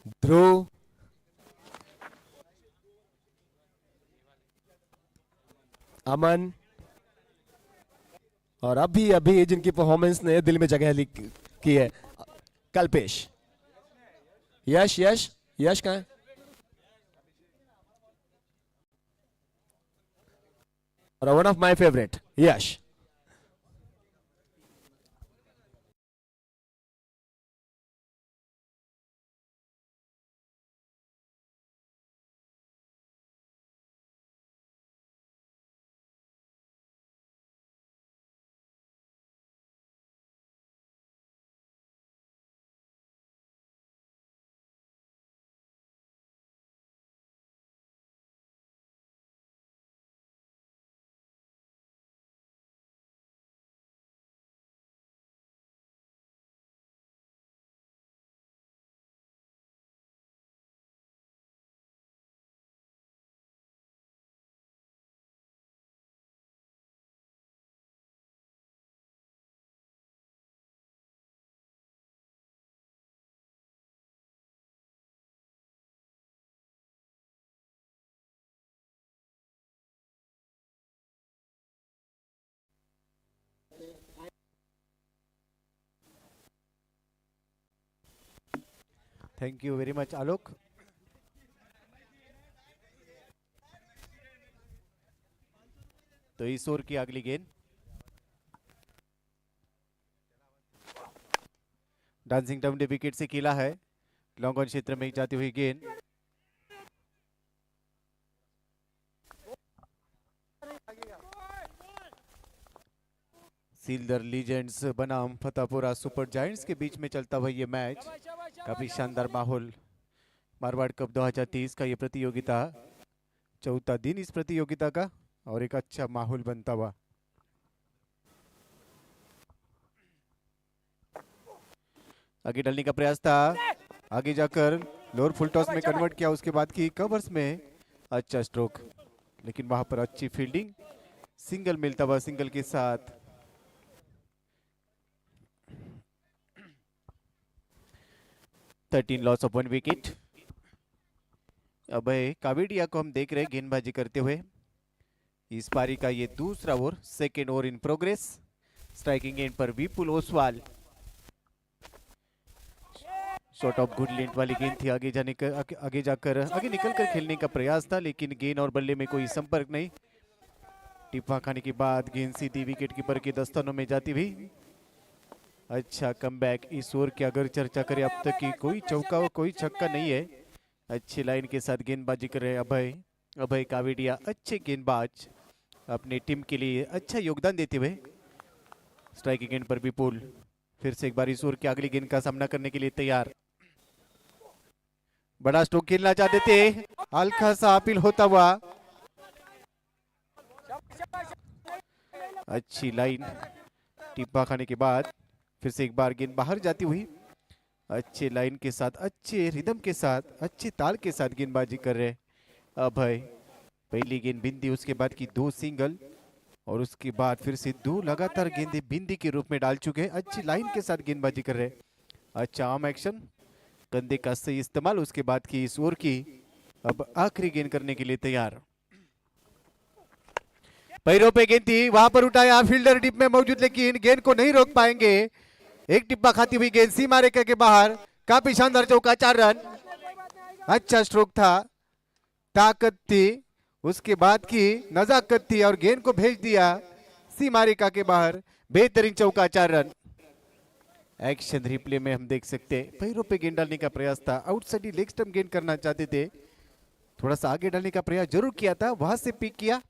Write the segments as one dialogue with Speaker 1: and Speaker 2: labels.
Speaker 1: ध्रुव, अमन और अभी अभी जिनकी परफॉर्मेंस ने दिल में जगह की है, कल्पेश। यश यश यश कहाँ है? और one of my favourite Yash.
Speaker 2: Thank you very much Alok. तो इस ओवर की अगली गेंद डांसिंग टाउन ने विकेट से खेला है। लॉन्ग ऑन क्षेत्र में जाती हुई गेंद सीलदर लीजेंड्स बनाम फतेहपुरा सुपर जायंट्स के बीच में चलता हुआ ये मैच, काफी शानदार माहौल। मारवाड़ कप 2023 का ये प्रतियोगिता, चौथा दिन इस प्रतियोगिता का, और एक अच्छा माहौल बनता हुआ। आगे डलने का प्रयास था, आगे जाकर लोअर फुल टॉस में कन्वर्ट किया, उसके बाद की कवर्स में अच्छा स्ट्रोक, लेकिन वहां पर अच्छी फील्डिंग, सिंगल मिलता हुआ, सिंगल के साथ 13 लॉस ऑफ 1 विकेट। अभय कावेडिया को हम देख रहे हैं गेंदबाजी करते हुए। इस पारी का ये दूसरा over, second over in progress. Striking end पर Vipul Oswal, shot off good length वाली गेंद थी, आगे निकल कर खेलने का प्रयास था, लेकिन गेंद और बल्ले में कोई संपर्क नहीं। टिप्पा खाने के बाद गेंद सीधी विकेट कीपर के दस्तों में जाती हुई। अच्छा कमबैक इस ओवर की अगर चर्चा करें अब तक की, कोई चौका और कोई छक्का नहीं है। अच्छी लाइन के साथ गेंदबाजी कर रहे हैं अभय कावेडिया, अच्छे गेंदबाज, अपनी टीम के लिए अच्छा योगदान देते हुए। स्ट्राइकिंग एंड पर विपुल फिर से एक बार इस ओवर की अगली गेंद का सामना करने के लिए तैयार। बड़ा स्ट्रोक खेलना चाहते थे, हल्का सा अपील होता हुआ। अच्छी लाइन टिप्पा खाने के बाद फिर से एक बार गेंद बाहर जाती हुई। अच्छे लाइन के साथ, अच्छे रिदम के साथ, अच्छे ताल के साथ गेंदबाजी कर रहे अभय। पहली गेंद बिंदी, उसके बाद की 2 सिंगल, और उसके बाद फिर से 2 लगातार गेंदें बिंदी के रूप में डाल चुके हैं। अच्छी लाइन के साथ गेंदबाजी कर रहे। अच्छा आर्म एक्शन, कंधे का सही इस्तेमाल, उसके बाद की इस ओवर की अब आखिरी गेंद करने के लिए तैयार। पैरों पे गेंद थी, वहां पर उठाया, फील्डर डिप में मौजूद, लेकिन गेंद को नहीं रोक पाएंगे। एक टिप्पा खाती हुई गेंद सीमा रेखा के बाहर, काफी शानदार चौका, 4 रन। अच्छा स्ट्रोक था, ताकत थी, उसके बाद की नजाकत थी, और गेंद को भेज दिया सीमा रेखा के बाहर। बेहतरीन चौका, 4 रन। एक्शन रिप्ले में हम देख सकते हैं, पैरों पे गेंद डालने का प्रयास था, आउटसाइड लेग स्टंप गेंद करना चाहते थे, थोड़ा सा आगे डालने का प्रयास जरूर किया था, वहां से पिक किया।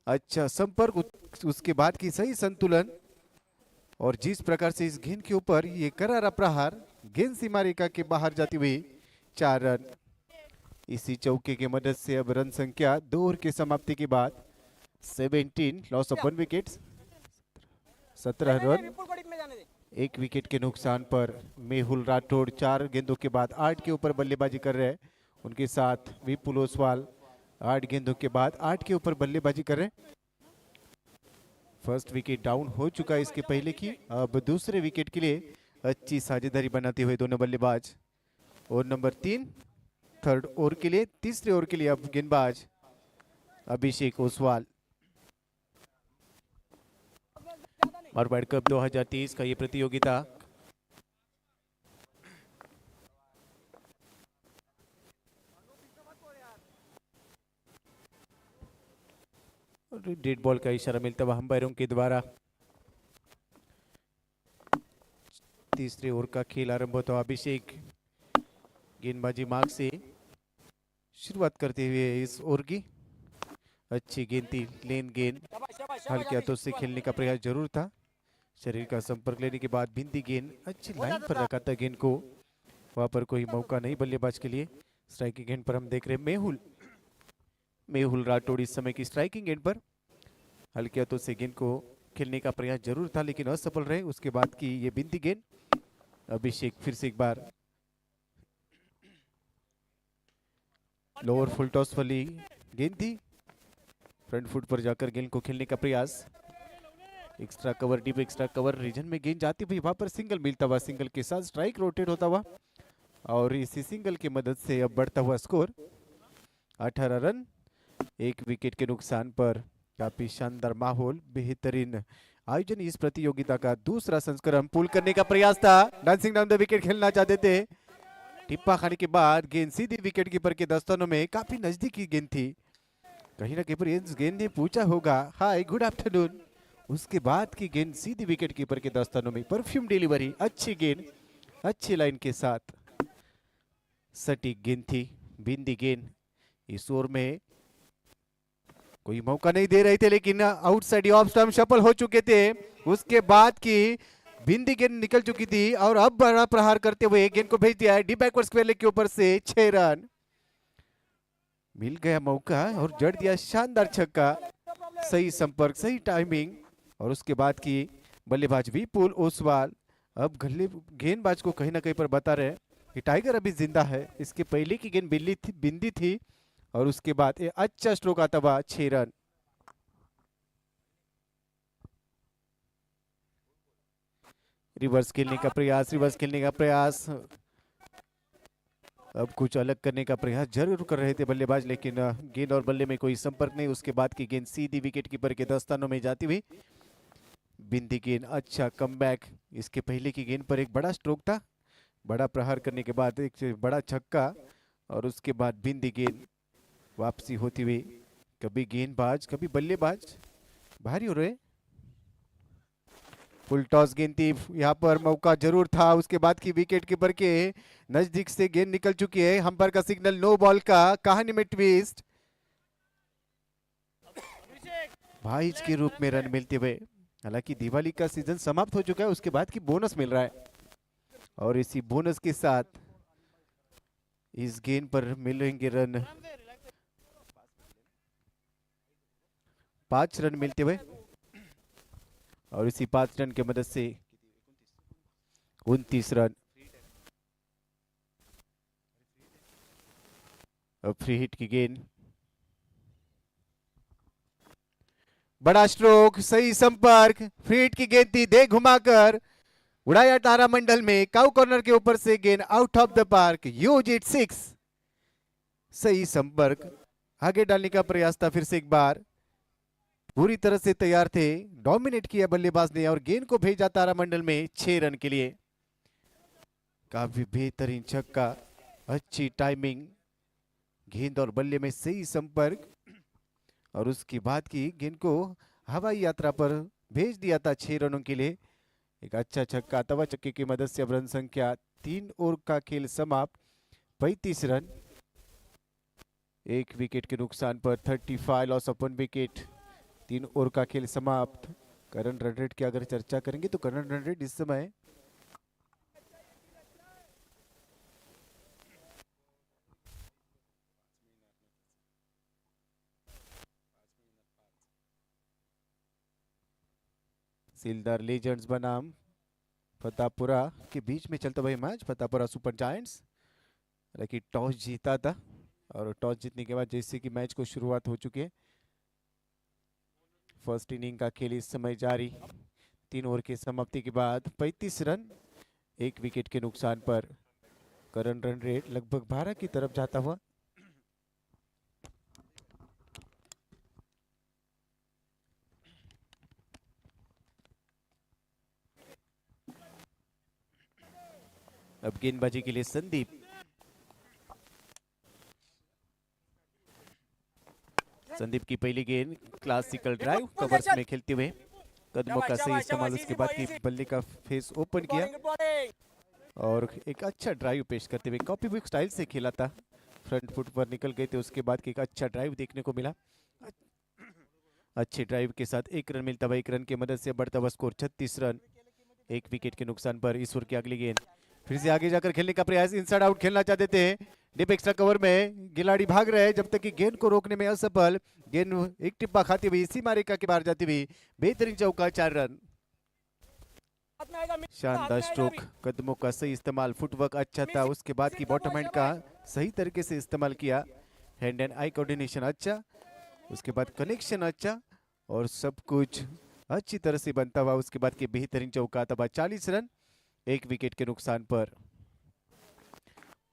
Speaker 2: अच्छा संपर्क, उसके बाद की सही संतुलन, और जिस प्रकार से इस गेंद के ऊपर ये करारा प्रहार, गेंद सीमा रेखा के बाहर जाती हुई, 4 रन। इसी चौके की मदद से अब रन संख्या 2 ओवर की समाप्ति के बाद 17 loss of 1 wicket, 17 run, 1 wicket के नुकसान पर मेहुल राठौड़ 4 गेंदों के बाद 8 के ऊपर बल्लेबाजी कर रहे हैं। उनके साथ विपुल ओसवाल 8 गेंदों के बाद 8 के ऊपर बल्लेबाजी कर रहे हैं। फर्स्ट विकेट डाउन हो चुका है इसके पहले की, अब दूसरे विकेट के लिए अच्छी साझेदारी बनाते हुए दोनों बल्लेबाज। ओवर नंबर 3 थर्ड ओवर के लिए, तीसरे ओवर के लिए अब गेंदबाज अभिषेक ओसवाल। मारवाड़ कप 2023 का ये प्रतियोगिता डेड बॉल का इशारा मिलता हुआ अंपायरों के द्वारा तीसरे ओवर का खेल आरंभ होता हुआ। अभिषेक गेंदबाजी मार्ग से शुरुआत करते हुए इस ओवर की अच्छी गेंद थी, लेन गेंद हल्के हाथों से खेलने का प्रयास जरूर था। शरीर का संपर्क लेने के बाद बिंदी गेंद अच्छी लाइन पर रखा था गेंद को, वहां पर कोई मौका नहीं बल्लेबाज के लिए। स्ट्राइकिंग एंड पर हम देख रहे हैं मेहुल राठौड़ इस समय की स्ट्राइकिंग एंड पर हल्के हाथों से गेंद को खेलने का प्रयास जरूर था लेकिन असफल रहे। उसके बाद की ये बिंदी गेंद अभिषेक फिर से एक बार लोअर फुल टॉस वाली गेंद थी, फ्रंट फुट पर जाकर गेंद को खेलने का प्रयास। Extra cover, deep extra cover region में गेंद जाती हुई वहां पर सिंगल मिलता हुआ, सिंगल के साथ स्ट्राइक रोटेट होता हुआ और इसी सिंगल की मदद से अब बढ़ता हुआ स्कोर 18 रन, 1 विकेट के नुकसान पर। काफी शानदार माहौल, बेहतरीन आयोजन इस प्रतियोगिता का। दूसरा संस्करण पुल करने का प्रयास था, डांसिंग डाउन द विकेट खेलना चाहते थे। टिप्पा खाने के बाद गेंद सीधी विकेट कीपर के दस्तानों में, काफी नजदीकी गेंद थी। कहीं ना कहीं पर इस गेंद ने पूछा होगा हाय गुड आफ्टरनून, उसके बाद की गेंद सीधी विकेट कीपर के दस्तानों में। परफ्यूम डिलीवरी, अच्छी गेंद, अच्छी लाइन के साथ सटीक गेंद थी, बिंदी गेंद। इस ओवर में कोई मौका नहीं दे रहे थे लेकिन आउटसाइड ऑफ स्टंप शफल हो चुके थे। उसके बाद की बिंदी गेंद निकल चुकी थी और अब बड़ा प्रहार करते हुए गेंद को भेज दिया है डीप बैकवर्ड स्क्वायर लेग के ऊपर से। 6 रन मिल गया मौका और जड़ दिया शानदार छक्का, सही संपर्क, सही टाइमिंग। और उसके बाद की बल्लेबाज विपुल ओसवाल अब गेंदबाज को कहीं ना कहीं पर बता रहे कि टाइगर अभी जिंदा है। इसके पहले की गेंद बिंदी थी और उसके बाद ये अच्छा स्ट्रोक आता हुआ 6 रन। रिवर्स खेलने का प्रयास, अब कुछ अलग करने का प्रयास जरूर कर रहे थे बल्लेबाज लेकिन गेंद और बल्ले में कोई संपर्क नहीं। उसके बाद की गेंद सीधी विकेट कीपर के दस्तानों में जाती हुई बिंदी गेंद, अच्छा कमबैक। इसके पहले की गेंद पर एक बड़ा स्ट्रोक था, बड़ा प्रहार करने के बाद एक बड़ा छक्का और उसके बाद बिंदी गेंद वापसी होती हुई। कभी गेंदबाज कभी बल्लेबाज भारी हो रहे। फुल टॉस गेंद थी, यहाँ पर मौका जरूर था। उसके बाद की विकेट कीपर के नजदीक से गेंद निकल चुकी है। अंपायर का सिग्नल नो बॉल का, कहानी में ट्विस्ट। भाईज के रूप में रन मिलते हुए, हालांकि दिवाली का सीजन समाप्त हो चुका है, उसके बाद की बोनस मिल रहा है और इसी बोनस के साथ इस गेंद पर मिलेंगे रन। 5 रन मिलते हुए और इसी 5 रन की मदद से 29 रन। अब फ्री हिट की गेंद, बड़ा स्ट्रोक, सही संपर्क, फ्री हिट की गेंद थी, दे घुमाकर उड़ाया तारामंडल में। काउ कॉर्नर के ऊपर से गेंद out of the park, use it 6। सही संपर्क, आगे डालने का प्रयास था फिर से एक बार। पूरी तरह से तैयार थे, डोमिनेट किया बल्लेबाज ने और गेंद को भेजा तारामंडल में 6 रन के लिए। काफी बेहतरीन छक्का, अच्छी टाइमिंग, गेंद और बल्ले में सही संपर्क और उसके बाद की गेंद को हवाई यात्रा पर भेज दिया था 6 रनों के लिए। एक अच्छा छक्का, तवा चक्के की मदद से अब रन संख्या 3 ओवर का खेल समाप्त, 35 रन, 1 विकेट के नुकसान पर 35 लॉस ऑफ 1 विकेट। 3 ओवर का खेल समाप्त। करंट रन रेट की अगर चर्चा करेंगे तो करंट रन रेट इस समय सिलदार लेजेंड्स बनाम फतेहपुरा के बीच में चलता हुआ मैच। फतेहपुरा सुपर जायंट्स हालांकि टॉस जीता था और टॉस जीतने के बाद जैसे कि मैच को शुरुआत हो चुकी है। फर्स्ट इनिंग का खेल इस समय जारी। 3 ओवर की समाप्ति के बाद 35 रन, 1 विकेट के नुकसान पर करंट रन रेट लगभग 12 की तरफ जाता हुआ। अब गेंदबाजी के लिए संदीप। संदीप की पहली गेंद क्लासिकल ड्राइव कवर्स में खेलते हुए कदमों का सही इस्तेमाल, उसके बाद की बल्ले का फेस ओपन किया और एक अच्छा ड्राइव पेश करते हुए कॉपी बुक स्टाइल से खेला था। फ्रंट फुट पर निकल गए थे, उसके बाद एक अच्छा ड्राइव देखने को मिला। अच्छे ड्राइव के साथ एक रन मिलता हुआ, एक रन की मदद से बढ़ता हुआ स्कोर 36 रन। एक विकेट के नुकसान पर ईश्वर की अगली गेंद, फिर से आगे जाकर खेलने का प्रयास, इनसाइड आउट खेलना चाहते थे। डिप एक्स्ट्रा कवर में खिलाड़ी भाग रहे जब तक कि गेंद को रोकने में असफल। गेंद एक टिप्पा खाती हुई सीमा रेखा के बाहर जाती हुई बेहतरीन चौका, 4 रन। शानदार स्ट्रोक, कदमों का सही इस्तेमाल, फुटवर्क अच्छा था, उसके बाद की बॉटम हैंड का सही तरीके से इस्तेमाल किया। हैंड एंड आई कोऑर्डिनेशन अच्छा, उसके बाद कनेक्शन अच्छा और सब कुछ अच्छी तरह से बनता हुआ। उसके बाद के बेहतरीन चौका था, 40 रन एक विकेट के नुकसान पर।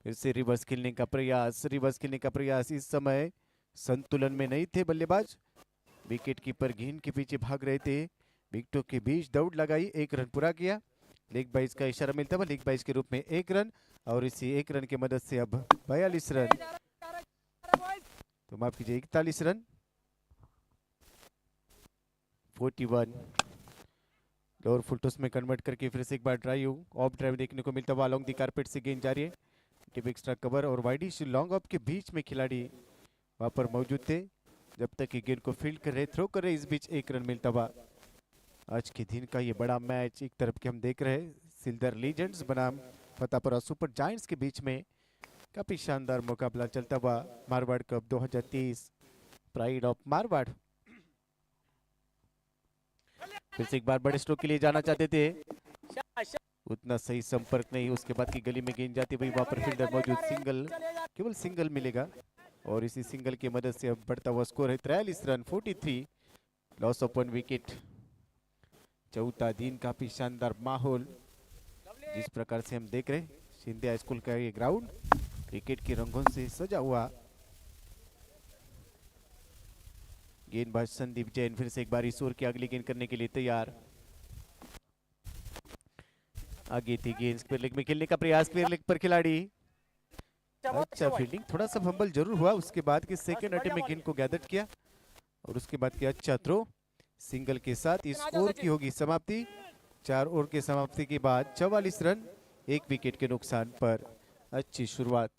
Speaker 2: फिर से रिवर्स खेलने का प्रयास, रिवर्स खेलने का प्रयास। इस समय संतुलन में नहीं थे बल्लेबाज, विकेट कीपर गेंद के पीछे भाग रहे थे। विकेटों के बीच दौड़ लगाई, 1 रन पूरा किया। लेग बाइज का इशारा मिलता हुआ, लेग बाइज के रूप में 1 रन और इसी 1 रन की मदद से अब 42 रन, तो माफ कीजिए 41 रन। 41 लोअर फुल टॉस में कन्वर्ट करके फिर से एक बार ड्राइव ऑफ ड्राइव देखने को मिलता हुआ। लॉन्ग दी कारपेट से गेंद जा रही है, टिप एक्स्ट्रा कवर और वाइडिश लॉन्ग ऑफ के बीच में खिलाड़ी वहां पर मौजूद थे जब तक कि गेंद को फील्ड कर रहे, थ्रो कर रहे। इस बीच 1 रन मिलता हुआ। आज के दिन का ये बड़ा मैच एक तरफ के हम देख रहे हैं, सिलदर लीजेंड्स बनाम फतेहपुरा सुपर जायंट्स के बीच में काफी शानदार मुकाबला चलता हुआ। Marwar cup 2023, pride of Marwar. फिर से एक बार बड़े स्ट्रोक के लिए जाना चाहते थे, उतना सही संपर्क नहीं, उसके बाद की गली में गेंद जाती हुई, वहां पर फील्डर मौजूद, सिंगल, केवल सिंगल मिलेगा और इसी सिंगल की मदद से अब बढ़ता हुआ स्कोर है 43 रन, 43, लॉस ऑफ 1 विकेट। चौथा दिन काफी शानदार माहौल जिस प्रकार से हम देख रहे, सिंधिया स्कूल का ये ग्राउंड क्रिकेट के रंगों से सजा हुआ। गेंदबाज संदीप जैन फिर से एक बार ईश्वर की अगली गेंद करने के लिए तैयार। आगे थी गेंद, स्क्वायर लेग में खेलने का प्रयास, स्क्वायर लेग पर खिलाड़ी, अच्छा फील्डिंग, थोड़ा सा फंबल जरूर हुआ। उसके बाद के सेकंड अटेम्प्ट में गेंद को गैदर किया और उसके बाद के अच्छा थ्रो, सिंगल के साथ इस ओवर की होगी समाप्ति। 4 ओवर के समाप्ति के बाद 44 रन, 1 विकेट के नुकसान पर। अच्छी शुरुआत,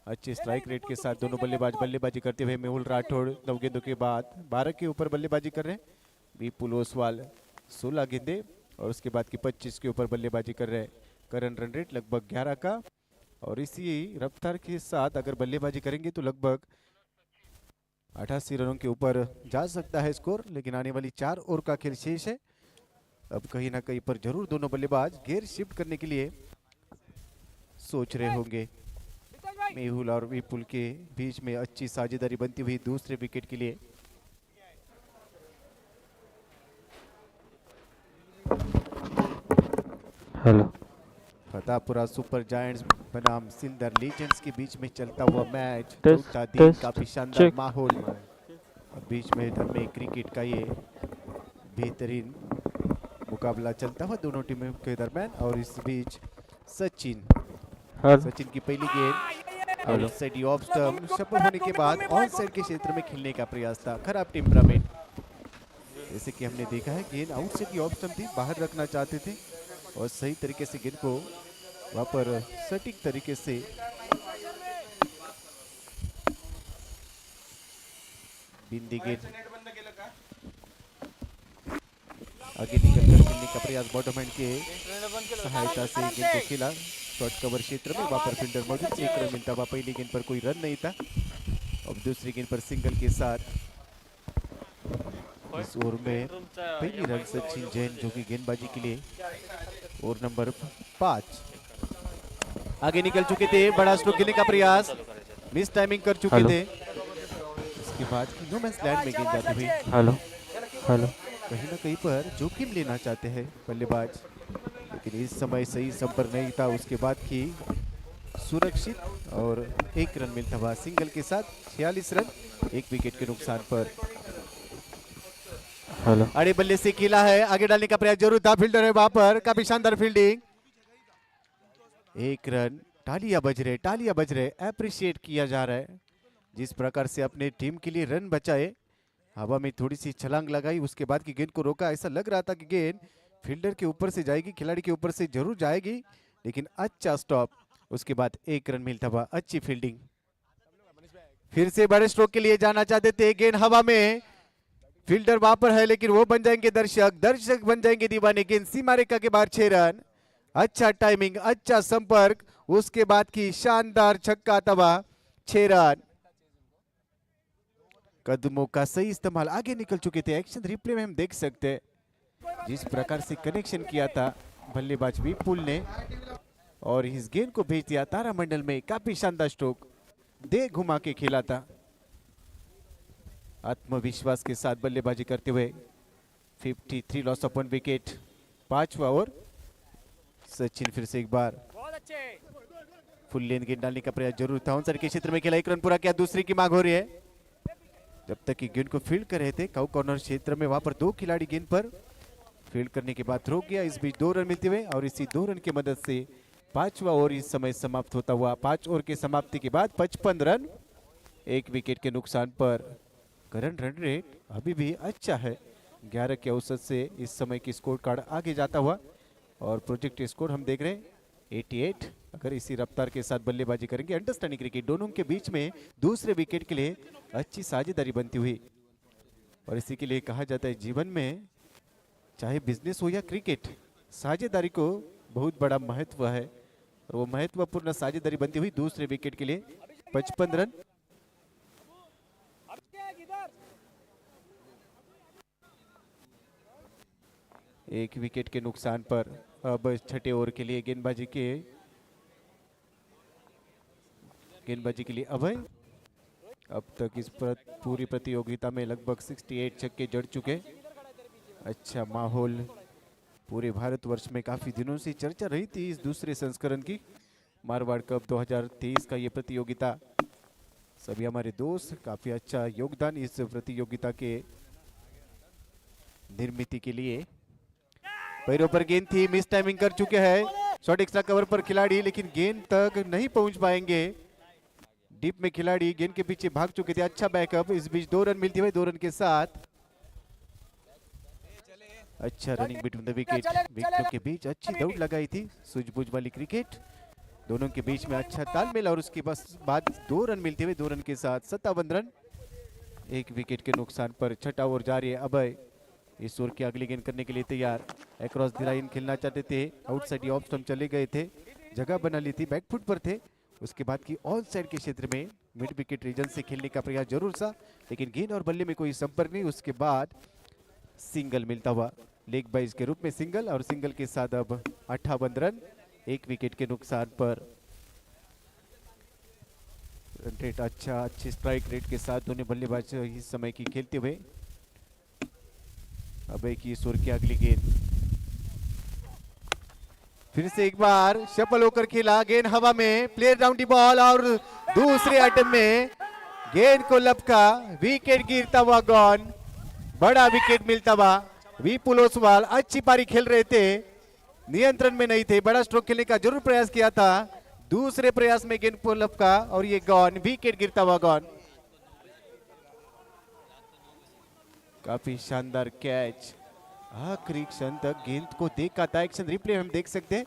Speaker 2: अच्छे स्ट्राइक रेट के साथ दोनों बल्लेबाज बल्लेबाजी करते हुए। मेहुल राठौड़ 9 गेंदों के बाद 12 के ऊपर बल्लेबाजी कर रहे हैं। विपुल ओसवाल 16 गेंदे और उसके बाद की 25 के ऊपर बल्लेबाजी कर रहे हैं। करंट रन रेट लगभग 11 का और इसी रफ्तार के साथ अगर बल्लेबाजी करेंगे तो लगभग 88 रनों के ऊपर जा सकता है स्कोर। लेकिन आने वाली 4 ओवर का खेल शेष है, अब कहीं ना कहीं पर जरूर दोनों बल्लेबाज गेयर शिफ्ट करने के लिए सोच रहे होंगे। मेहुल और विपुल के बीच में अच्छी साझेदारी बनती हुई दूसरे विकेट के लिए।
Speaker 3: हेलो,
Speaker 2: फतेहपुरा सुपर जायंट्स बनाम सिलदर लीजेंड्स के बीच में चलता हुआ मैच,
Speaker 3: टेस्ट,
Speaker 2: चौथा दिन,
Speaker 3: टेस्ट,
Speaker 2: काफी शानदार
Speaker 3: चेक।
Speaker 2: माहौल और बीच में धर्मे क्रिकेट का ये बेहतरीन मुकाबला चलता हुआ दोनों टीमों के दरमियान। और इस बीच सचिन की पहली गेंद आउटसाइड ऑफ स्टंप, सफल होने के बाद ऑन साइड के क्षेत्र में खेलने का प्रयास था। खराब टेम्परामेंट, जैसे कि हमने देखा है गेंद आउटसाइड ऑफ स्टंप थी, बाहर रखना चाहते थे और सही तरीके से गेंद को वहां पर सटीक तरीके से बिंदी गेंद आगे निकल कर खेलने का प्रयास। बॉटम हैंड के सहायता से गेंद को खेला शॉर्ट कवर क्षेत्र में, वहां पर फील्डर मौजूद, 1 रन मिलता हुआ। पहली गेंद पर कोई रन नहीं था और दूसरी गेंद पर सिंगल के साथ इस ओवर में पहली रन सचिन जैन जो कि गेंदबाजी के लिए ओवर नंबर 5 आगे निकल चुके थे। बड़ा स्ट्रोक खेलने का प्रयास, मिस टाइमिंग कर चुके थे। उसके बाद नो मैंस लैंड में गेंद जाती हुई।
Speaker 3: हेलो,
Speaker 2: कहीं ना कहीं पर जोखिम लेना चाहते हैं बल्लेबाज, लेकिन इस समय सही संपर्क नहीं था। उसके बाद की सुरक्षित और 1 रन मिलता हुआ सिंगल के साथ 46 रन 1 विकेट के नुकसान पर।
Speaker 3: हेलो
Speaker 2: अड़े बल्ले से खेला है, आगे डालने का प्रयास जरूर था, फील्डर है वहां पर, काफी शानदार फील्डिंग। 1 रन, तालियां बज रहे, अप्रिशिएट किया जा रहा है जिस प्रकार से अपने टीम के लिए रन बचाए। हवा में थोड़ी सी छलांग लगाई, उसके बाद की गेंद को रोका। ऐसा लग रहा था कि गेंद फील्डर के ऊपर से जाएगी, खिलाड़ी के ऊपर से जरूर जाएगी, लेकिन अच्छा स्टॉप। उसके बाद 1 रन मिलता हुआ, अच्छी फील्डिंग। फिर से बड़े स्ट्रोक के लिए जाना चाहते थे, गेंद हवा में, फील्डर वहां पर है लेकिन वो बन जाएंगे दर्शक बन जाएंगे दीवाने। गेंद सीमा रेखा के बाहर 6 रन, अच्छा टाइमिंग, अच्छा संपर्क, उसके बाद की शानदार छक्का तबा 6 रन। कदमों का सही इस्तेमाल, आगे निकल चुके थे। एक्शन रिप्ले में हम देख सकते हैं जिस प्रकार से कनेक्शन किया था बल्लेबाज विपुल ने और इस गेंद को भेज दिया तारामंडल में। काफी शानदार स्ट्रोक दे घुमा के खेला था। आत्मविश्वास के साथ बल्लेबाजी करते हुए 53 लॉस ऑफ 1 विकेट, 5वां ओवर। सचिन फिर से एक बार फुल लेन गेंद डालने का प्रयास जरूर था, ऑनसाइड के क्षेत्र में खेला, 1 रन पूरा किया, दूसरी की मांग हो रही है। जब तक कि गेंद को फील्ड कर रहे थे काउ कॉर्नर क्षेत्र में, वहां पर 2 खिलाड़ी गेंद पर फील्ड करने के बाद थ्रो किया। इस बीच 2 रन मिलते हुए और इसी 2 रन की मदद से 5वां ओवर इस समय समाप्त होता हुआ। 5 ओवर के समाप्ति के बाद 55 रन 1 विकेट के नुकसान पर। करंट रन रेट अभी भी अच्छा है, 11 के औसत से इस समय की स्कोर कार्ड आगे जाता हुआ और प्रोजेक्ट स्कोर हम देख रहे हैं 88। अगर इसी रफ्तार के साथ बल्लेबाजी करेंगे, अंडरस्टैंडिंग क्रिकेट, दोनों के बीच में दूसरे विकेट के लिए अच्छी साझेदारी बनती हुई। और इसी के लिए कहा जाता है जीवन में चाहे बिजनेस हो या क्रिकेट, साझेदारी को बहुत बड़ा महत्व है और वो महत्वपूर्ण साझेदारी बनती हुई दूसरे विकेट के लिए 55 रन। एक विकेट के नुकसान पर अब 6ठे ओवर के लिए गेंदबाजी के लिए अभय। अब तक इस पूरी प्रतियोगिता में लगभग 68 छक्के जड़ चुके। अच्छा माहौल पूरे भारतवर्ष में काफी दिनों से चर्चा रही थी इस दूसरे संस्करण की, मारवाड़ कप 2023 का ये प्रतियोगिता। सभी हमारे दोस्त काफी अच्छा योगदान इस प्रतियोगिता के निर्मित के लिए। पैरों पर गेंद थी, मिस टाइमिंग कर चुके हैं शॉर्ट एक्स्ट्रा कवर पर खिलाड़ी, लेकिन गेंद तक नहीं पहुंच पाएंगे। डीप में खिलाड़ी गेंद के पीछे भाग चुके थे, अच्छा बैकअप। इस बीच 2 रन मिलते हुए, 2 रन के साथ अच्छा रनिंग बिटवीन द विकेटों के बीच अच्छी दौड़ लगाई थी, सूझबूझ वाली क्रिकेट, दोनों के बीच में अच्छा तालमेल। और उसके बाद 2 रन मिलते हुए, 2 रन के साथ 57 रन 1 विकेट के नुकसान पर। 6ठा ओवर जारी है, अभय इस ओवर की अगली गेंद करने के लिए तैयार। अक्रॉस द लाइन खेलना चाहते थे, आउटसाइड ऑफ स्टंप चले गए थे, जगह बना ली थी, बैकफुट पर थे। उसके बाद की ऑन साइड के क्षेत्र में मिड विकेट रीजन से खेलने का प्रयास जरूर था, लेकिन गेंद और बल्ले में कोई संपर्क नहीं। उसके बाद सिंगल मिलता हुआ, लेग बाइज के रूप में सिंगल, और सिंगल के साथ अब 58 रन 1 विकेट के नुकसान पर। रन रेट अच्छा, अच्छे स्ट्राइक रेट के साथ दोनों बल्लेबाज इस समय की खेलते हुए। अबे की इस ओवर की अगली गेंद फिर से एक बार शफल होकर खेला, गेंद हवा में, प्लेयर डाउन दी बॉल और दूसरे अटेम्प्ट में गेंद को लपका, विकेट गिरता हुआ गॉन, बड़ा विकेट मिलता हुआ। विपुल ओसवाल अच्छी पारी खेल रहे थे, नियंत्रण में नहीं थे, बड़ा स्ट्रोक खेलने का जरूर प्रयास किया था, दूसरे प्रयास में गेंद को लपका और ये गॉन, विकेट गिरता हुआ गॉन। काफी शानदार कैच, आखिरी क्षण तक गेंद को देखा था। एक्शन रिप्ले हम देख सकते हैं,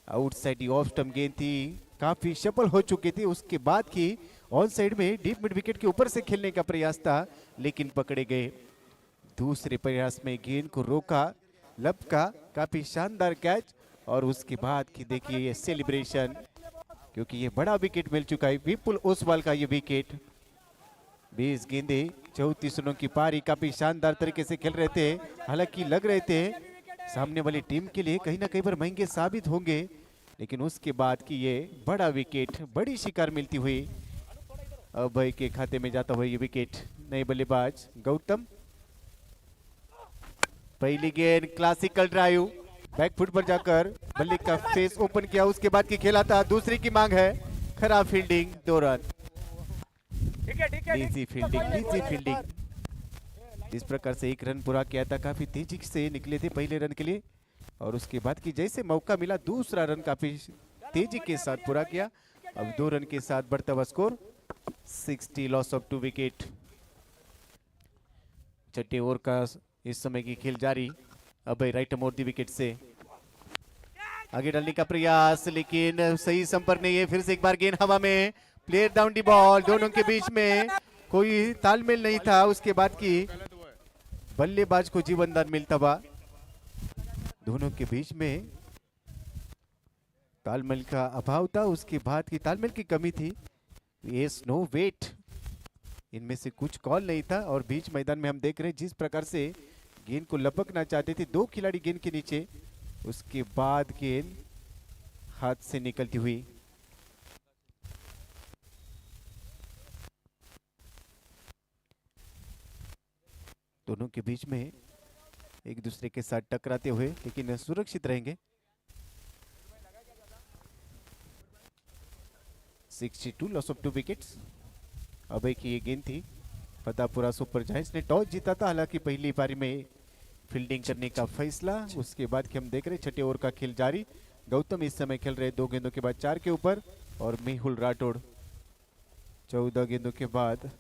Speaker 2: आउटसाइड ऑफ स्टंप गेंद थी, काफी सफल हो चुकी थी। उसके बाद की ऑन साइड में डीप मिड विकेट के ऊपर से खेलने का प्रयास था, लेकिन पकड़े गए। दूसरे प्रयास में गेंद को रोका, लपका, काफी शानदार कैच। और उसके बाद की देखिए ये सेलिब्रेशन, क्योंकि ये बड़ा विकेट मिल चुका है विपुल ओसवाल का। ये विकेट 20 गेंदे 34 रनों की पारी, काफी शानदार तरीके से खेल रहे थे। हालांकि लग रहे थे सामने वाली टीम के लिए कहीं ना कहीं पर महंगे साबित होंगे, लेकिन उसके बाद की ये बड़ा विकेट, बड़ी शिकार मिलती हुई अभय के खाते में जाता हुआ ये विकेट। नए बल्लेबाज गौतम, पहली गेंद क्लासिकल ड्राइव, बैक फुट पर जाकर बल्ले का फेस ओपन किया, उसके बाद की खेला था, दूसरी की मांग है, खराब फील्डिंग, 2 रन। Easy fielding. जिस प्रकार से 1 रन पूरा किया था, काफी तेजी से निकले थे पहले रन के लिए, और उसके बाद की जैसे मौका मिला दूसरा रन काफी तेजी के साथ पूरा किया। अब 2 रन के साथ बढ़ता हुआ स्कोर 60, लॉस ऑफ 2 विकेट। छठे ओवर का इस समय की खेल जारी। अब राइट मोड़ दी विकेट से आगे डालने का प्रयास, लेकिन सही संपर्क नहीं है। फिर से एक बार गेंद हवा में, प्लेयर डाउन दी बॉल, दोनों के बीच में कोई तालमेल नहीं था। उसके बाद की बल्लेबाज को जीवनदान मिलता हुआ, दोनों के बीच में तालमेल का अभाव था, उसके बाद की तालमेल की कमी थी। ये स्नो वेट, इनमें से कुछ कॉल नहीं था, और बीच मैदान में हम देख रहे हैं जिस प्रकार से गेंद को लपकना चाहते थे 2 खिलाड़ी गेंद के नीचे, उसके बाद गेंद हाथ से निकलती हुई। दोनों के बीच में एक दूसरे के साथ टकराते हुए, लेकिन सुरक्षित रहेंगे। 62, लॉस ऑफ 2 विकेट्स। अभय की ये गेंद थी। फतेहपुरा सुपर जायंट्स ने टॉस जीता था, हालांकि पहली पारी में फील्डिंग करने का फैसला। उसके बाद कि हम देख रहे छठे ओवर का खेल जारी। गौतम इस समय खेल रहे 2 गेंदों के बाद 4 के ऊपर, और मेहुल राठौड़ 14 गेंदों के बाद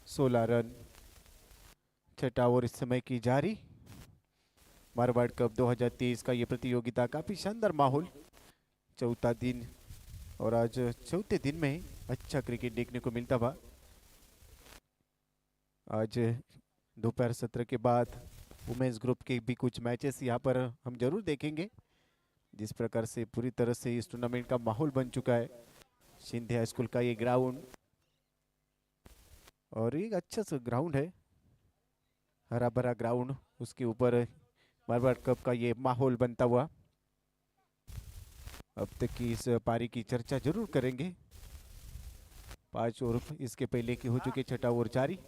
Speaker 2: 16 रन। छठा ओवर इस समय की जारी। मारवाड़ कप 2023 का ये प्रतियोगिता, काफी शानदार माहौल, चौथा दिन, और आज चौथे दिन में अच्छा क्रिकेट देखने को मिलता हुआ। आज दोपहर सत्र के बाद वुमेन्स ग्रुप के भी कुछ मैचेस यहाँ पर हम जरूर देखेंगे। जिस प्रकार से पूरी तरह से इस टूर्नामेंट का माहौल बन चुका है, सिंधे हाई स्कूल का ये ग्राउंड, और एक अच्छा सा ग्राउंड है, हरा भरा ग्राउंड, उसके ऊपर मारवाड़ कप का ये माहौल बनता हुआ। अब तक की इस पारी की चर्चा जरूर करेंगे। 5 ओवर इसके पहले की हो चुके, छठा ओवर जारी,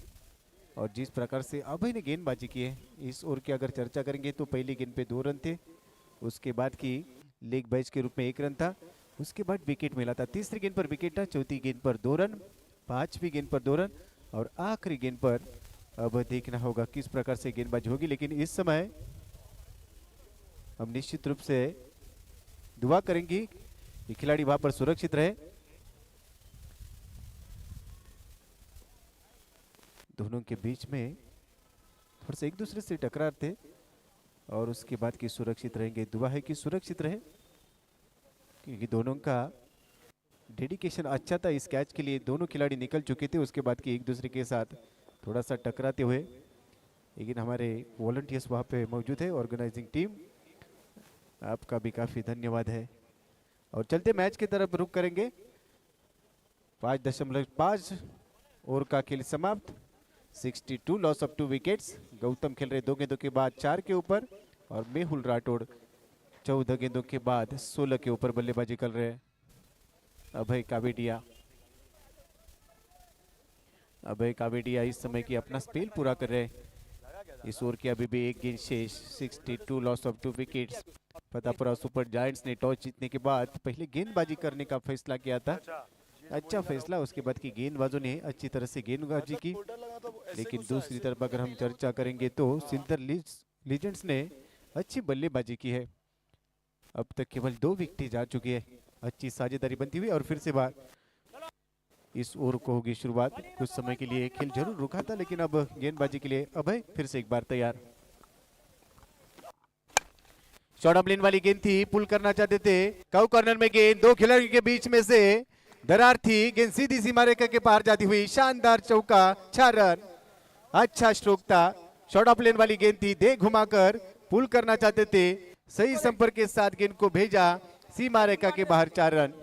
Speaker 2: और जिस प्रकार से अभय ने गेंदबाजी की है, इस ओवर की अगर चर्चा करेंगे तो पहली गेंद पे 2 रन थे, उसके बाद की लेग बाइज के रूप में 1 रन था, उसके बाद विकेट मिला था। तीसरी गेंद पर विकेट था, चौथी गेंद पर 2 रन, पांचवी गेंद पर 2 रन, और आखिरी गेंद पर अब देखना होगा किस प्रकार से गेंदबाजी होगी। लेकिन इस समय हम निश्चित रूप से दुआ करेंगे कि खिलाड़ी वहां पर सुरक्षित रहे। दोनों के बीच में थोड़ा सा एक दूसरे से टकरार थे, और उसके बाद की सुरक्षित रहेंगे। दुआ है कि सुरक्षित रहे, क्योंकि दोनों का डेडिकेशन अच्छा था इस कैच के लिए। दोनों खिलाड़ी निकल चुके थे, उसके बाद की एक दूसरे के साथ थोड़ा सा टकराते हुए, लेकिन हमारे वॉलंटियर्स वहाँ पे मौजूद है, ऑर्गेनाइजिंग टीम, आपका भी काफ़ी धन्यवाद है। और चलते मैच की तरफ रुख करेंगे। 5.5 ओवर का खेल समाप्त। 62, लॉस ऑफ 2 विकेट्स। गौतम खेल रहे 2 गेंदों के बाद 4 के ऊपर, और मेहुल राठौड़ 14 गेंदों के बाद 16 के ऊपर बल्लेबाजी कर रहे हैं। अभय कावेडिया इस समय की अपना स्पेल पूरा कर रहे हैं। इस ओवर की अभी भी 1 गेंद शेष। 62, loss of 2 wickets. Fatehpura super giants ने टॉस जीतने के बाद पहले गेंदबाजी करने का फैसला किया था, अच्छा फैसला। उसके बाद की गेंदबाजों ने अच्छी तरह से गेंदबाजी की, लेकिन दूसरी तरफ अगर हम चर्चा करेंगे तो सिंथर लीजेंड्स ने अच्छी बल्लेबाजी की है। अब तक केवल 2 विकेट जा चुकी है, अच्छी साझेदारी बनती हुई, और फिर से बार इस ओवर को होगी शुरुआत। कुछ समय के लिए खेल जरूर रुका था, लेकिन अब गेंदबाजी के लिए अभय फिर से एक बार तैयार। शॉर्ट ऑफ लेन वाली गेंद थी, पुल करना चाहते थे, काउ कॉर्नर में गेंद, 2 खिलाड़ियों के बीच में से दरार थी, गेंद सीधी सीमा रेखा के पार जाती हुई, शानदार चौका, 6 रन। अच्छा स्ट्रोक था, शॉर्ट ऑफ लेन वाली गेंद थी, दे घुमाकर पुल करना चाहते थे, सही संपर्क के साथ गेंद को भेजा सीमा रेखा के बाहर, 4 रन।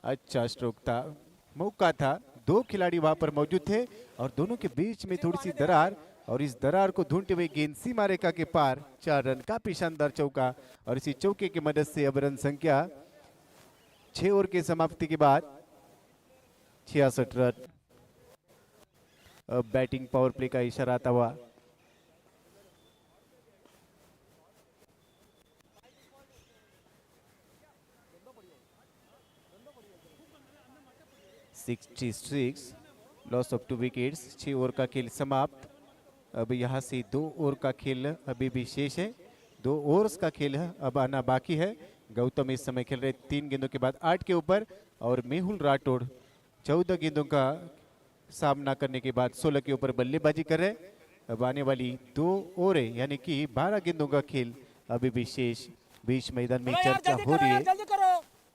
Speaker 2: अच्छा स्ट्रोक था, मौका था, 2 खिलाड़ी वहां पर मौजूद थे, और दोनों के बीच में थोड़ी सी दरार, और इस दरार को ढूंढते हुए गेंद सीमा रेखा के पार, 4 रन। काफी शानदार चौका, और इसी चौके की मदद से अब रन संख्या 6 ओवर के समाप्ति के बाद 66 रन। अब बैटिंग पावर प्ले का इशारा आता हुआ 66 लॉस ऑफ 2 विकेट्स। 6 ओवर का खेल समाप्त। अब यहाँ से 2 ओवर का खेल अभी भी शेष है। 2 ओवर्स का खेल है अब आना बाकी है। गौतम इस समय खेल रहे 3 गेंदों के बाद 8 के ऊपर और मेहुल राठौड़ 14 गेंदों का सामना करने के बाद 16 के ऊपर बल्लेबाजी कर रहे। अब आने वाली 2 ओवरें यानी कि 12 गेंदों का खेल अभी भी शेष। बीच मैदान में चर्चा हो रही है।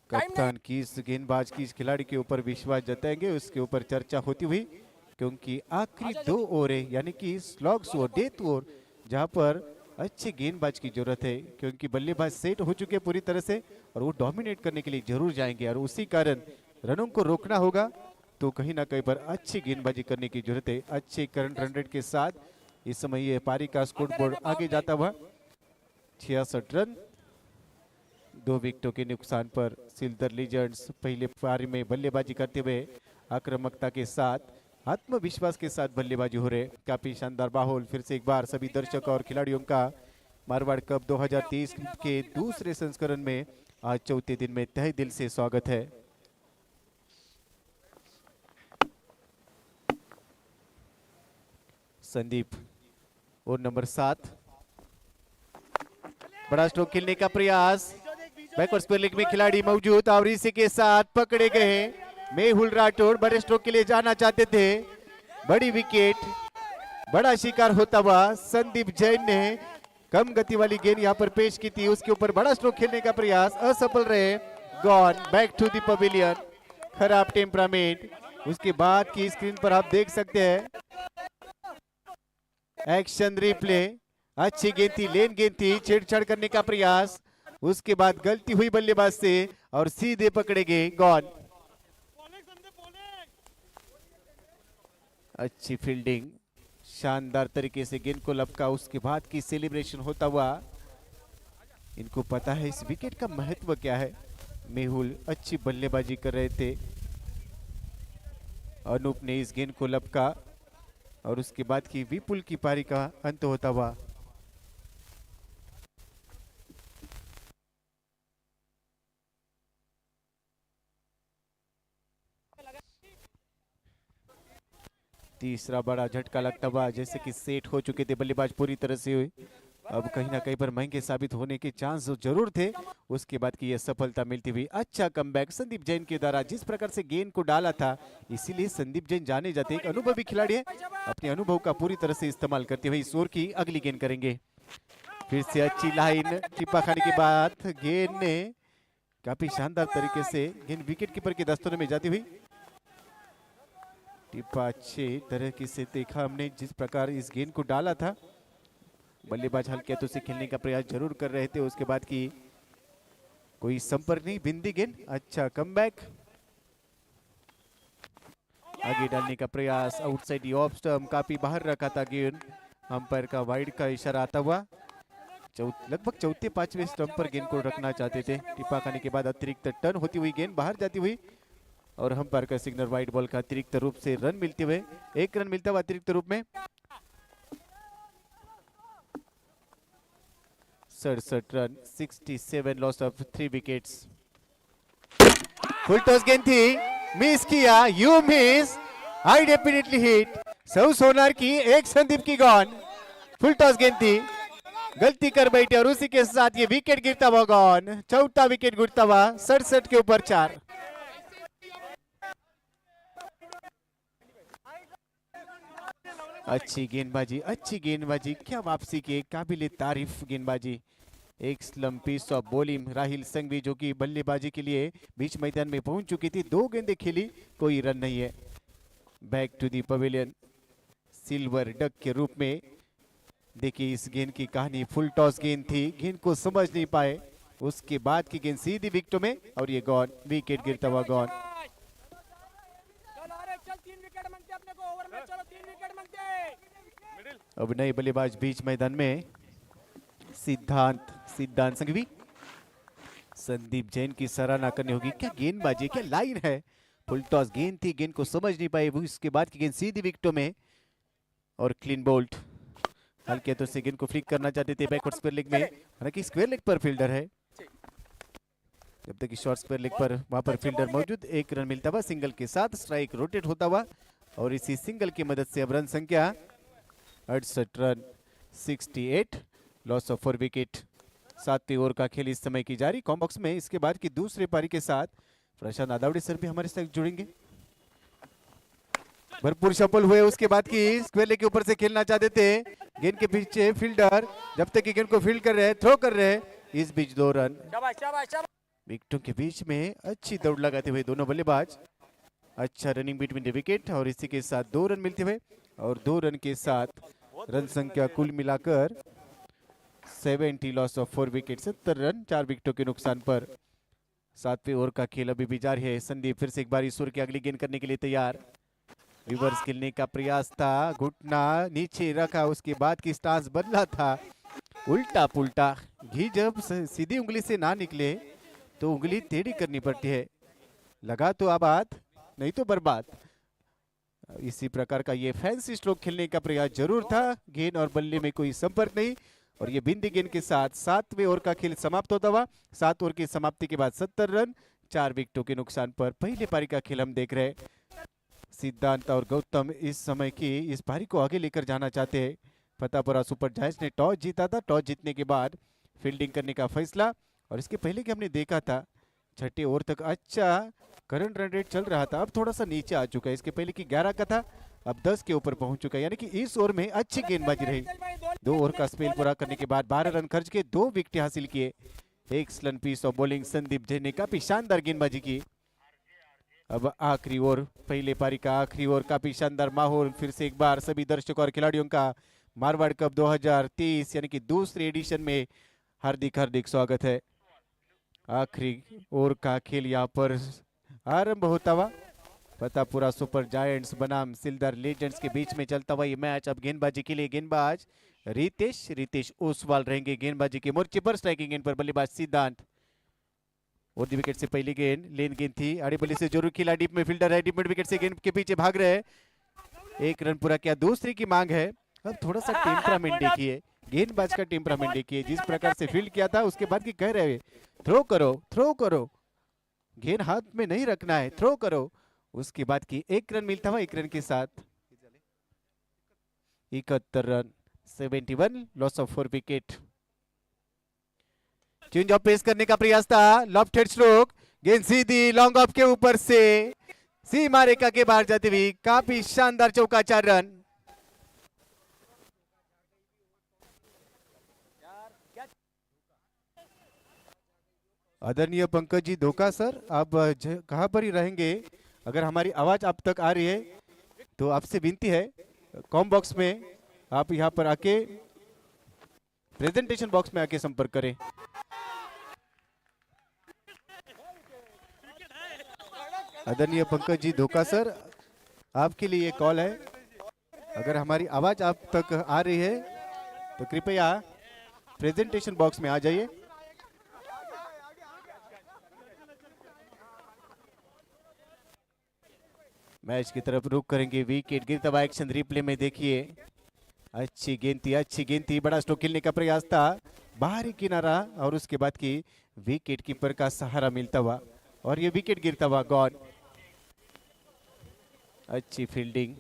Speaker 2: कप्तान किस गेंदबाज की इस खिलाड़ी के ऊपर विश्वास जताएंगे उसके ऊपर चर्चा होती हुई, क्योंकि आखिरी 2 ओवरें यानी कि स्लॉग्स ओवर, डेथ ओवर, जहां पर अच्छे गेंदबाज की जरूरत है, क्योंकि बल्लेबाज सेट हो चुके हैं पूरी तरह से और वो डोमिनेट करने के लिए जरूर जाएंगे और उसी कारण रनों को रोकना होगा। तो कहीं ना कहीं पर अच्छी गेंदबाजी करने की जरूरत है। अच्छे करंट रन रेट के साथ इस समय ये पारी का स्कोर बोर्ड आगे जाता हुआ 66 रन। 2 विकेटों के नुकसान पर सिलदर लीजेंड्स पहले पारी में बल्लेबाजी करते हुए आक्रामकता के साथ, आत्मविश्वास के साथ बल्लेबाजी हो रहे। काफी शानदार माहौल। फिर से एक बार सभी दर्शक और खिलाड़ियों का मारवाड़ कप 2023 के दूसरे संस्करण में आज चौथे दिन में तहे दिल से स्वागत है। संदीप और नंबर 7 बड़ा स्ट्रोक खेलने का प्रयास। बैकवर्ड स्क्वायर लेग में खिलाड़ी मौजूद और इसी के साथ पकड़े गए मेहुल राठौड़। बड़े स्ट्रोक के लिए जाना चाहते थे, बड़ी विकेट, बड़ा शिकार होता हुआ संदीप जैन ने कम गति वाली गेंद यहां पर पेश की थी, उसके ऊपर बड़ा स्ट्रोक खेलने का प्रयास असफल रहे। Gone back to the pavilion. खराब टेम्परामेंट। उसके बाद की स्क्रीन पर आप देख सकते हैं एक्शन रिप्ले। अच्छी गेंद थी, लेन गेंद थी, छेड़छाड़ करने का प्रयास, उसके बाद गलती हुई बल्लेबाज से और सीधे पकड़े गए। गॉन। अच्छी फील्डिंग, शानदार तरीके से गेंद को लपका, उसके बाद की सेलिब्रेशन होता हुआ। इनको पता है इस विकेट का महत्व क्या है। मेहुल अच्छी बल्लेबाजी कर रहे थे, अनूप ने इस गेंद को लपका और उसके बाद की विपुल की पारी का अंत होता हुआ। तीसरा बड़ा झटका लगता हुआ, जैसे कि सेट हो चुके थे बल्लेबाज पूरी तरह से हुई। अब कहीं ना कहीं पर महंगे साबित होने के चांस जरूर थे। उसके बाद की यह सफलता मिलती हुई अच्छा कमबैक संदीप जैन के द्वारा, जिस प्रकार से गेंद को डाला था, इसीलिए संदीप जैन जाने जाते एक अनुभवी खिलाड़ी है। अपने अनुभव का पूरी तरह से इस्तेमाल करते हुए इस ओवर की अगली गेंद करेंगे। फिर से अच्छी लाइन, टिप्पा खाने के बाद गेंद ने काफी शानदार तरीके से गेंद विकेट कीपर के दस्तों में जाती हुई। टिप्पा अच्छे तरह से देखा हमने, जिस प्रकार इस गेंद को डाला था। बल्लेबाज हल्के हाथों से खेलने का प्रयास जरूर कर रहे थे, उसके बाद की कोई संपर्क नहीं, बिंदी गेंद। अच्छा कमबैक, आगे डालने का प्रयास, आउटसाइड ऑफ स्टंप, काफी बाहर रखा था गेंद। अंपायर का वाइड का इशारा आता हुआ। लगभग चौथे पांचवें स्टंप पर गेंद को रखना चाहते थे। टिप्पा खाने के बाद अतिरिक्त टर्न होती हुई गेंद बाहर जाती हुई और अंपायर का सिग्नल वाइड बॉल का अतिरिक्त रूप से रन मिलते हुए, 1 रन मिलता हुआ अतिरिक्त रूप में। 67 run, 67 loss of 3 wickets. Full toss गेंद थी, मिस किया, you miss, I definitely hit. सौ सोनार की, एक संदीप की गॉन। फुल टॉस गेंद थी, गलती कर बैठे और उसी के साथ ये विकेट गिरता हुआ गॉन। चौथा विकेट गिरता हुआ, 67 के ऊपर 4। अच्छी गेंदबाजी, अच्छी गेंदबाजी, क्या वापसी की काबिले तारीफ गेंदबाजी। एक slam piece of bowling Rahil Sanghvi, जो कि बल्लेबाजी के लिए बीच मैदान में पहुंच चुकी थी। 2 गेंदें खेली, कोई रन नहीं है। Back to the pavilion, silver duck के रूप में। देखिए इस गेंद की कहानी, फुल टॉस गेंद थी, गेंद को समझ नहीं पाए, उसके बाद की गेंद सीधी विकेटों में और ये गॉन, विकेट गिरता हुआ गॉन। अब नए बल्लेबाज बीच मैदान में, सिद्धांत संघवी। संदीप जैन की सराहना करनी होगी, क्या गेंदबाजी, क्या लाइन है। फुल टॉस गेंद थी, गेंद को समझ नहीं पाए, उसके बाद की गेंद सीधी विकेटों में और क्लीन बोल्ट। हल्के हाथों से गेंद को फ्लिक करना चाहते थे बैकवर्ड स्क्वायर लेग में, हालांकि स्क्वायर लेग पर फील्डर है। जब तक कि शॉर्ट स्क्वायर लेग पर वहां पर फील्डर मौजूद, 1 रन मिलता हुआ सिंगल के साथ, स्ट्राइक रोटेट होता हुआ और इसी सिंगल की मदद से अब रन संख्या 68 रन, 68, लॉस ऑफ 4 विकेट। 7वीं ओवर का खेल इस समय की जारी कॉम्बॉक्स में। इसके बाद की दूसरे पारी के साथ प्रशांत आदावड़े सर भी हमारे साथ जुड़ेंगे। भरपूर सफल हुए उसके बाद की स्क्वायर लेग के ऊपर से खेलना चाहते थे, गेंद के पीछे फील्डर जब तक कि गेंद को फील्ड कर रहे, थ्रो कर रहे, इस बीच 2 रन। विकेटों के बीच में अच्छी दौड़ लगाते हुए दोनों बल्लेबाज, अच्छा रनिंग बिटवीन द विकेट और इसी के साथ 2 रन मिलते हुए और 2 रन के साथ रन संख्या कुल मिलाकर 70, लॉस ऑफ 4 विकेट, 70 रन 4 विकेटों के नुकसान पर। 7वें ओवर का खेल अभी भी जारी है। संदीप फिर से एक बार ईश्वर की अगली गेंद करने के लिए तैयार, रिवर्स खेलने का प्रयास था, घुटना नीचे रखा, उसके बाद की स्टांस बदला था, उल्टा पुल्टा। घी जब सीधी उंगली से ना निकले तो उंगली टेढ़ी करनी पड़ती है, लगा तो आबाद नहीं तो बर्बाद। इसी प्रकार का ये फैंसी स्ट्रोक खेलने का प्रयास जरूर था, गेंद और बल्ले में कोई संपर्क नहीं और ये बिंदी गेंद के साथ 7वें ओवर का खेल समाप्त होता हुआ। 7 ओवर की समाप्ति के बाद 70 रन 4 विकेटों के नुकसान पर पहले पारी का खेल हम देख रहे हैं। सिद्धांत और गौतम इस समय की इस पारी को आगे लेकर जाना चाहते हैं। फतेहपुरा सुपर जायंट्स ने टॉस जीता था, टॉस जीतने के बाद फील्डिंग करने का फैसला, और इसके पहले कि हमने देखा था 6ठे ओवर तक अच्छा करंट रन रेट चल रहा था, अब थोड़ा सा नीचे आ चुका है। इसके पहले की 11 का था, अब 10 के ऊपर पहुंच चुका है, यानी कि इस ओवर में अच्छी गेंदबाजी रही। 2 ओवर का स्पेल पूरा करने के बाद 12 रन खर्च के 2 विकेट हासिल किए। Excellent piece of bowling Sandeep Jain ने काफी शानदार गेंदबाजी की। अब आखिरी ओवर, पहले पारी का आखिरी ओवर, काफी शानदार माहौल। फिर से एक बार सभी दर्शकों और खिलाड़ियों का मारवाड़ कप 2023 यानी कि दूसरे एडिशन में हार्दिक हार्दिक स्वागत है। आखिरी ओवर का खेल यहाँ पर आरंभ होता हुआ। फतेहपुरा सुपर जायंट्स बनाम सिलदार लीजेंड्स के बीच में चलता हुआ ये मैच। अब गेंदबाजी के लिए गेंदबाज रितेश ओसवाल रहेंगे गेंदबाजी के मोर्चे पर। स्ट्राइकिंग गेंद पर बल्लेबाज सिद्धांत। और दी विकेट से पहली गेंद लेन गेंद थी, आड़े बल्ले से जरूर खेला, डीप में फील्डर है, डीप मिड विकेट से गेंद के पीछे भाग रहे हैं। 1 रन पूरा किया, दूसरी की मांग है। अब थोड़ा सा टेम्परामेंट देखिए, गेंदबाज का टेम्परामेंट देखिए, जिस प्रकार से फील्ड किया था उसके बाद की कह रहे थ्रो करो, गेंद हाथ में नहीं रखना है, थ्रो करो। उसके बाद की 1 रन मिलता हुआ, 1 रन के साथ 71 run, 71, loss of 4 wicket. Change of pace करने का प्रयास था, लेफ्ट हैंड स्ट्रोक, गेंद सीधी लॉन्ग ऑफ के ऊपर से सीमा रेखा के बाहर जाती हुई, काफी शानदार चौका, 4 रन। आदरणीय पंकज जी धोखा सर, आप कहां पर ही रहेंगे? अगर हमारी आवाज आप तक आ रही है तो आपसे विनती है, कॉम बॉक्स में आप यहां पर आके प्रेजेंटेशन बॉक्स में आके संपर्क करें। आदरणीय पंकज जी धोखा सर, आपके लिए ये कॉल है। अगर हमारी आवाज आप तक आ रही है तो कृपया प्रेजेंटेशन बॉक्स में आ जाइए। मैच की तरफ रुक करेंगे, विकेट गिरता हुआ एक्शन रिप्ले में देखिए। अच्छी गेंद थी, बड़ा स्ट्रोक खेलने का प्रयास था, बाहरी किनारा और उसके बाद की विकेट कीपर का सहारा मिलता हुआ और ये विकेट गिरता हुआ गॉन। अच्छी फील्डिंग,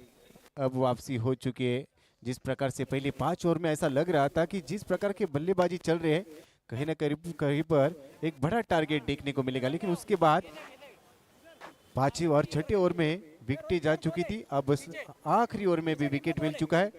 Speaker 2: अब वापसी हो चुकी है। जिस प्रकार से पहले 5 ओवर में ऐसा लग रहा था कि जिस प्रकार के बल्लेबाजी चल रहे हैं कहीं ना कहीं पर एक बड़ा टारगेट देखने को मिलेगा, लेकिन उसके बाद 5वें और 6ठे ओवर में विकेटें जा चुकी थी। अब आखिरी ओवर में भी विकेट मिल चुका है,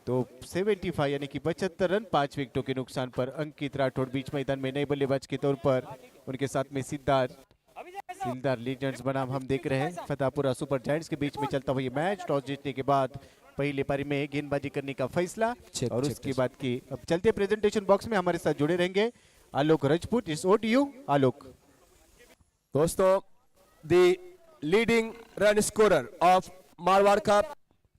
Speaker 2: तो 75 यानी कि 75 रन 5 विकेटों के नुकसान पर अंकित राठौड़ बीच मैदान में नए बल्लेबाज के तौर पर, उनके साथ में सिलदार लीजेंड्स बनाम हम देख रहे हैं फतेहपुरा सुपर जायंट्स के बीच में चलता हुआ ये मैच। टॉस जीतने के बाद पहले पारी में गेंदबाजी करने का फैसला और उसके बाद की अब चलते प्रेजेंटेशन बॉक्स में हमारे साथ जुड़े रहेंगे आलोक राजपूत। इस ओवर टू यू आलोक।
Speaker 1: दोस्तों, the leading run scorer of Marwar cup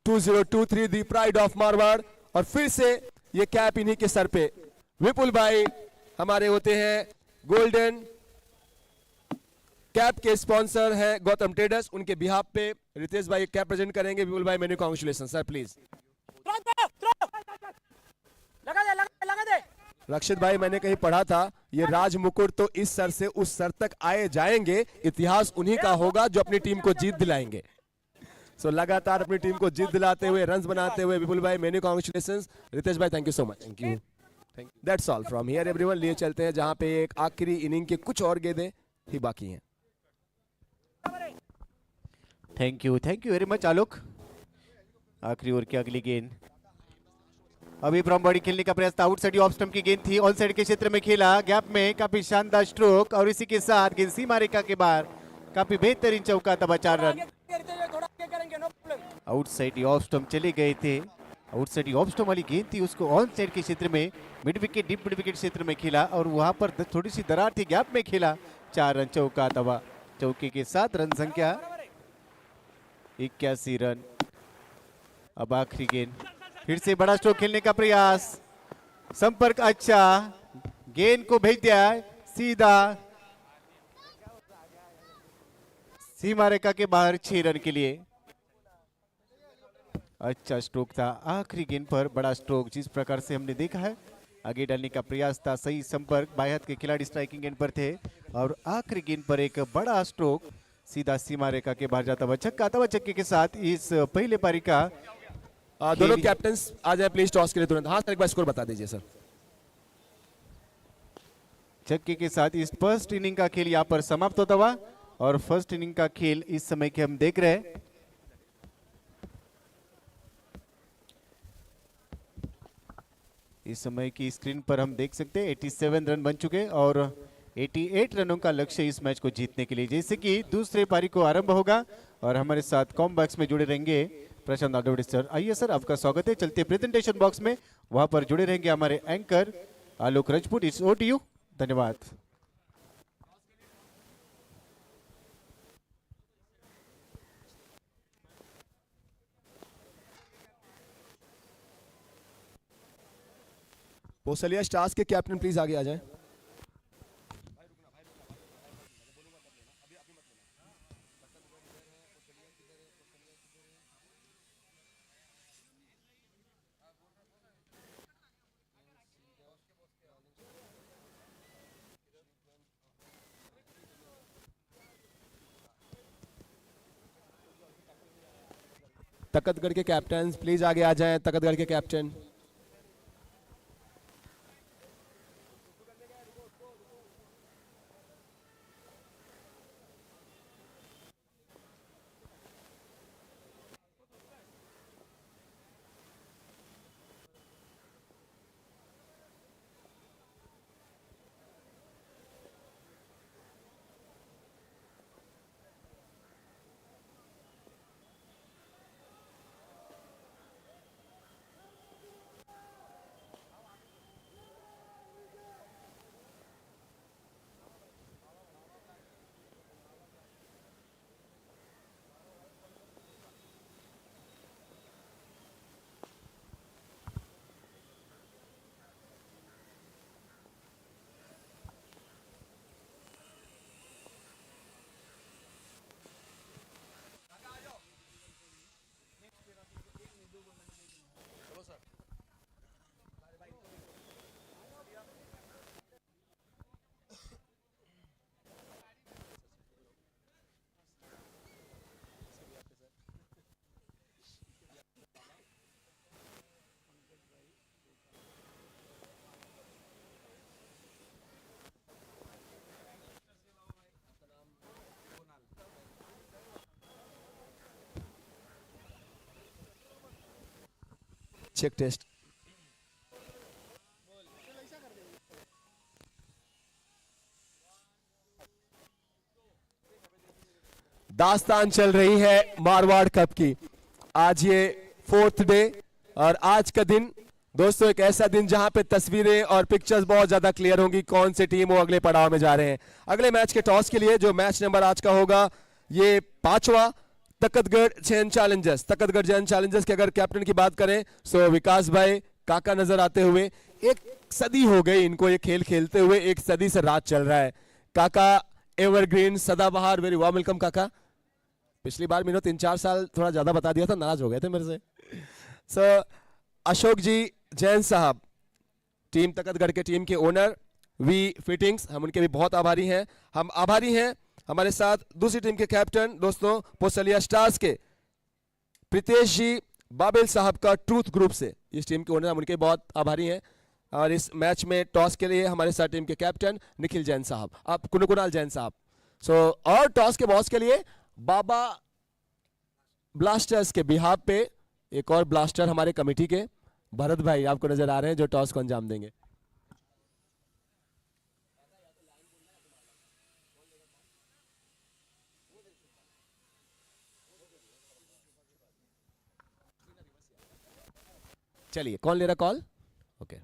Speaker 1: 2023, the pride of Marwar, और फिर से ये कैप इन्हीं के सर पे विपुल भाई हमारे होते हैं। गोल्डन कैप के स्पॉन्सर है गौतम ट्रेडर्स, उनके बिहाफ पे रितेश भाई कैप प्रेजेंट करेंगे। विपुल भाई, मेनी कॉन्ग्रेचुलेशन सर, प्लीज। रक्षित भाई, मैंने कहीं पढ़ा था ये राज मुकुट तो इस सर से उस सर तक आए जाएंगे, इतिहास उन्हीं का होगा जो अपनी टीम को जीत दिलाएंगे। सो लगातार अपनी टीम को जीत दिलाते हुए, रन्स बनाते हुए विपुल भाई, मेनी कॉन्ग्रेचुलेशंस। रितेश भाई, thank you so much. Thank you. That's all from here everyone. लिए चलते हैं जहां पे एक आखिरी इनिंग के कुछ और गेंदें ही बाकी हैं।
Speaker 2: थैंक यू वेरी मच आलोक। आखिरी ओवर की अगली गेंद अभी फ्रॉम बॉडी खेलने का प्रयास था, आउटसाइड ऑफ स्टंप की गेंद थी, ऑन साइड के क्षेत्र में खेला, गैप में काफी शानदार स्ट्रोक और इसी के साथ गेंद सीमा रेखा के बाहर काफी बेहतरीन चौका, तब 4 रन। आउटसाइड ऑफ स्टंप चले गए थे, आउटसाइड ऑफ स्टंप वाली गेंद थी, उसको ऑन साइड के क्षेत्र में mid wicket, deep mid wicket क्षेत्र में खेला और वहां पर थोड़ी सी दरार थी, गैप में खेला, 4 रन चौका, तब चौके के साथ रन संख्या 81 रन। अब आखिरी गेंद, फिर से बड़ा स्ट्रोक खेलने का प्रयास, संपर्क अच्छा, गेंद को भेज दिया सीधा सीमा रेखा के बाहर, 6 रन के लिए। अच्छा स्ट्रोक था आखिरी गेंद पर, बड़ा स्ट्रोक जिस प्रकार से हमने देखा है, आगे डालने का प्रयास था, सही संपर्क, बाएं हाथ के खिलाड़ी स्ट्राइकिंग एंड पर थे और आखिरी गेंद पर एक बड़ा स्ट्रोक सीधा सीमा रेखा के बाहर जाता हुआ छक्का, तब छक्के के साथ इस पहले पारी का
Speaker 1: दोनों कैप्टन्स आ जाए प्लीज टॉस के लिए तुरंत। हाँ सर, एक बार स्कोर बता दीजिए सर।
Speaker 2: छक्के के साथ इस फर्स्ट इनिंग का खेल यहाँ पर समाप्त होता हुआ और फर्स्ट इनिंग का खेल इस समय के हम देख रहे हैं। इस समय की स्क्रीन पर हम देख सकते हैं 87 रन बन चुके और 88 रनों का लक्ष्य इस मैच को जीतने के लिए, जैसे कि दूसरे पारी को आरंभ होगा और हमारे साथ कॉम्बैक्स में जुड़े रहेंगे प्रशांत आडोडे सर। आइए सर, आपका स्वागत है। चलते प्रेजेंटेशन बॉक्स में, वहां पर जुड़े रहेंगे हमारे anchor Alok Rajput. It's over to you. धन्यवाद।
Speaker 1: पोसलिया स्टार्स के कैप्टन प्लीज आगे आ जाएं। तकतगढ़ के कैप्टन प्लीज आगे आ जाएं। तकतगढ़ के कैप्टन, चेक टेस्ट। दास्तान चल रही है मारवाड़ कप की। आज ये 4th डे और आज का दिन दोस्तों एक ऐसा दिन जहां पे तस्वीरें और पिक्चर्स बहुत ज्यादा क्लियर होंगी कौन सी टीम वो अगले पड़ाव में जा रहे हैं। अगले मैच के टॉस के लिए जो मैच नंबर आज का होगा ये 5वां तकतगढ़ जैन चैलेंजर्स। तकतगढ़ जैन चैलेंजर्स के अगर कैप्टन की बात करें तो विकास भाई काका नजर आते हुए। एक सदी हो गई इनको ये खेल खेलते हुए, एक सदी से राज चल रहा है। काका एवरग्रीन सदाबहार, वेरी वार्म वेलकम काका। पिछली बार मैंने 3-4 साल थोड़ा ज्यादा बता दिया था, नाराज हो गए थे मेरे से। अशोक जी जैन साहब, टीम तकतगढ़ के टीम के ओनर वी फिटिंग्स, हम उनके भी बहुत आभारी हैं। हम आभारी हैं हमारे साथ दूसरी टीम के कैप्टन दोस्तों पोसलिया स्टार्स के प्रीतेश जी बाबेल साहब का ट्रूथ ग्रुप से, इस टीम के ओनर, हम उनके बहुत आभारी हैं। और इस मैच में टॉस के लिए हमारे साथ टीम के कैप्टन निखिल जैन साहब, आप कुणाल जैन साहब। और टॉस के बॉस के लिए बाबा ब्लास्टर्स के बिहाफ पे एक और ब्लास्टर हमारे कमेटी के भरत भाई आपको नजर आ रहे हैं जो टॉस को अंजाम देंगे। चलिए कौन ले रहा call? Okay,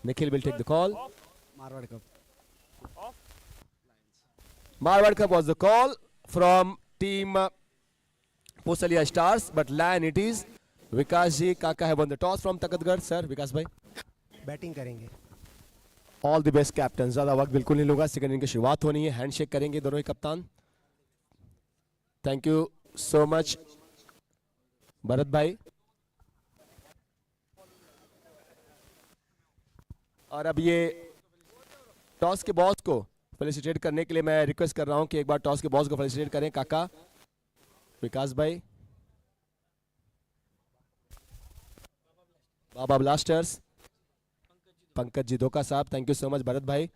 Speaker 1: Nikhil will take the call.
Speaker 2: Marwar cup
Speaker 1: Marwar Cup was the call from team Posalia Stars, but Lion it is. Vikas ji, Kaka have won the toss from Takatgarh. Sir, Vikas bhai.
Speaker 3: Batting करेंगे।
Speaker 1: All the best captain. ज़्यादा वक्त बिल्कुल नहीं लूँगा, second inning की शुरुआत होनी है, हैंडशेक करेंगे दोनों ही कप्तान। Thank you so much Bharat भाई। और अब ये टॉस के बॉस को फेलिसिटेट करने के लिए मैं रिक्वेस्ट कर रहा हूं कि एक बार टॉस के बॉस को फेलिसिटेट करें। काका, विकास भाई, बाबा ब्लास्टर्स, पंकज जी धोखा साहब, thank you so much Bharat भाई।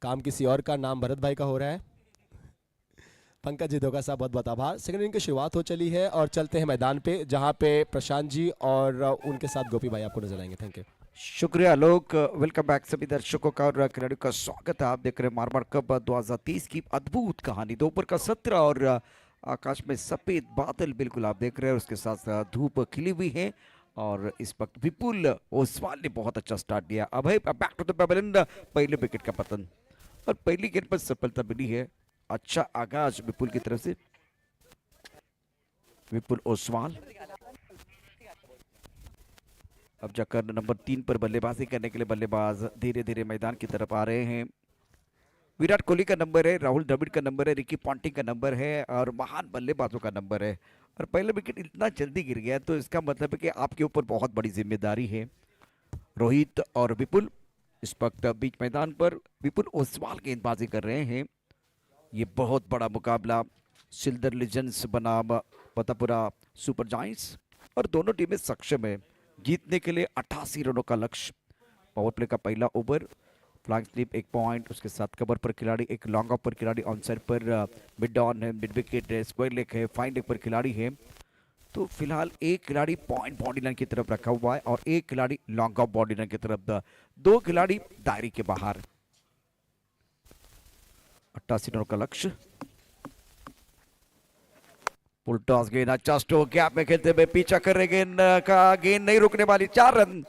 Speaker 1: काम किसी और का, नाम भरत भाई का हो रहा है। पंकज जी धोखा साहब बहुत बहुत आभार। सेकंड इनिंग की शुरुआत हो चली है और चलते हैं मैदान पे जहां पे प्रशांत जी और उनके साथ गोपी भाई आपको नजर आएंगे। Thank you.
Speaker 4: शुक्रिया लोग, वेलकम बैक सभी दर्शकों का और खिलाड़ियों का स्वागत है। आप देख रहे हैं मारवाड़ कप 2023 की अद्भुत कहानी। दोपहर का 17 और आकाश में सफेद बादल बिल्कुल आप देख रहे हैं, उसके साथ धूप खिली हुई है और इस वक्त विपुल ओसवाल ने बहुत अच्छा स्टार्ट दिया। अब है बैक टू द पेवेलियन, पहले विकेट का पतन और पहली गेंद पर सफलता मिली है। अच्छा आगाज विपुल की तरफ से। विपुल ओसवाल अब जाकर नंबर 3 पर बल्लेबाजी करने के लिए बल्लेबाज धीरे धीरे मैदान की तरफ आ रहे हैं। विराट कोहली का नंबर है, राहुल द्रविड़ का नंबर है, रिकी पॉन्टिंग का नंबर है और महान बल्लेबाजों का नंबर है। और पहला विकेट इतना जल्दी गिर गया तो इसका मतलब है कि आपके ऊपर बहुत बड़ी जिम्मेदारी है। रोहित और विपुल इस वक्त बीच मैदान पर विपुल ओसवाल गेंदबाजी कर रहे हैं। ये बहुत बड़ा मुकाबला सिल्दर लीजेंड्स बनाम पतापुरा सुपर जायंट्स, और दोनों टीमें सक्षम है जीतने के लिए। 88 रनों का लक्ष्य। पावर प्ले का पहला ओवर, फ्लैग स्लिप 1 पॉइंट, उसके साथ कवर पर खिलाड़ी, एक लॉन्ग ऑफ पर खिलाड़ी, ऑन साइड पर मिड ऑन है, मिड विकेट है, स्क्वायर लेग है, फाइन लेग पर खिलाड़ी है। तो फिलहाल एक खिलाड़ी पॉइंट बाउंड्री लाइन की तरफ रखा हुआ है और एक खिलाड़ी लॉन्ग ऑफ बाउंड्री लाइन की तरफ, दो खिलाड़ी दायरे के बाहर। 88 रनों का लक्ष्य। फुल टॉस गेंद, अच्छा स्ट्रोक, गैप में खेलते हुए पीछा कर रहे गेंद का, गेंद नहीं रुकने वाली, 4 रन।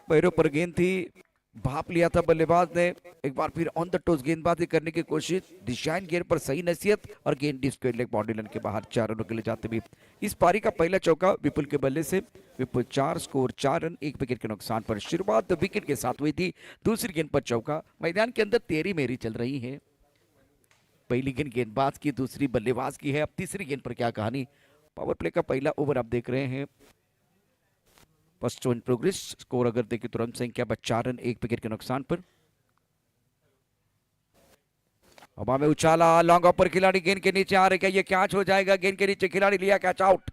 Speaker 4: पैरों पर गेंद थी, भाप लिया था बल्लेबाज ने। एक बार फिर ऑन द टॉस गेंदबाजी करने की कोशिश, दिशाइन गेंद पर सही नसीहत और गेंद डिस्क्वेयर लेग बाउंड्री लाइन के बाहर 4 रनों के लिए जाते हुए। इस पारी का पहला चौका विपुल के बल्ले से। विपुल 4, स्कोर 4 रन, 1 विकेट के नुकसान पर। शुरुआत विकेट के साथ हुई थी, दूसरी गेंद पर चौका। मैदान के अंदर तेरी मेरी चल रही है। पहली गेंद गेंदबाज की, दूसरी बल्लेबाज की है। अब तीसरी गेंद पर क्या कहानी। पावर प्ले का पहला ओवर आप देख रहे हैं, फर्स्ट इन प्रोग्रेस। स्कोर अगर देखें तो रन संख्या 4 रन, 1 विकेट के नुकसान पर। हवा में उछाला, लॉन्ग ऑफ पर खिलाड़ी गेंद के नीचे आ रहे, क्या ये कैच हो जाएगा? गेंद के नीचे खिलाड़ी लिया कैच, आउट।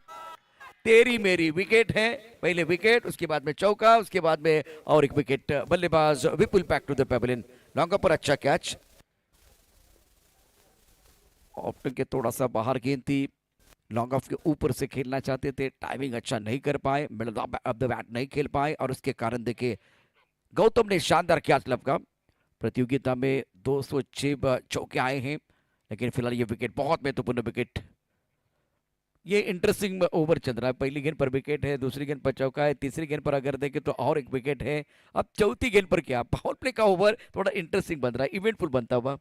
Speaker 4: तेरी मेरी विकेट है, पहले विकेट, उसके बाद में चौका, उसके बाद में और एक विकेट। बल्लेबाज Vipul back to the pavilion. Long off पर अच्छा कैच, ऑप्टन के थोड़ा सा बाहर गेंद थी, लॉन्ग ऑफ के ऊपर से खेलना चाहते थे, टाइमिंग अच्छा नहीं कर पाए, मिडल ऑफ द बैट नहीं खेल पाए और उसके कारण देखिए गौतम ने शानदार कैच लपका। प्रतियोगिता में 206 चौके आए हैं, लेकिन फिलहाल ये विकेट बहुत महत्वपूर्ण विकेट। ये इंटरेस्टिंग ओवर चल रहा है। पहली गेंद पर विकेट है, दूसरी गेंद पर चौका है, तीसरी गेंद पर अगर देखें तो और एक विकेट है। अब चौथी गेंद पर क्या? पावर प्ले का ओवर थोड़ा इंटरेस्टिंग बन रहा है, इवेंटफुल बनता हुआ।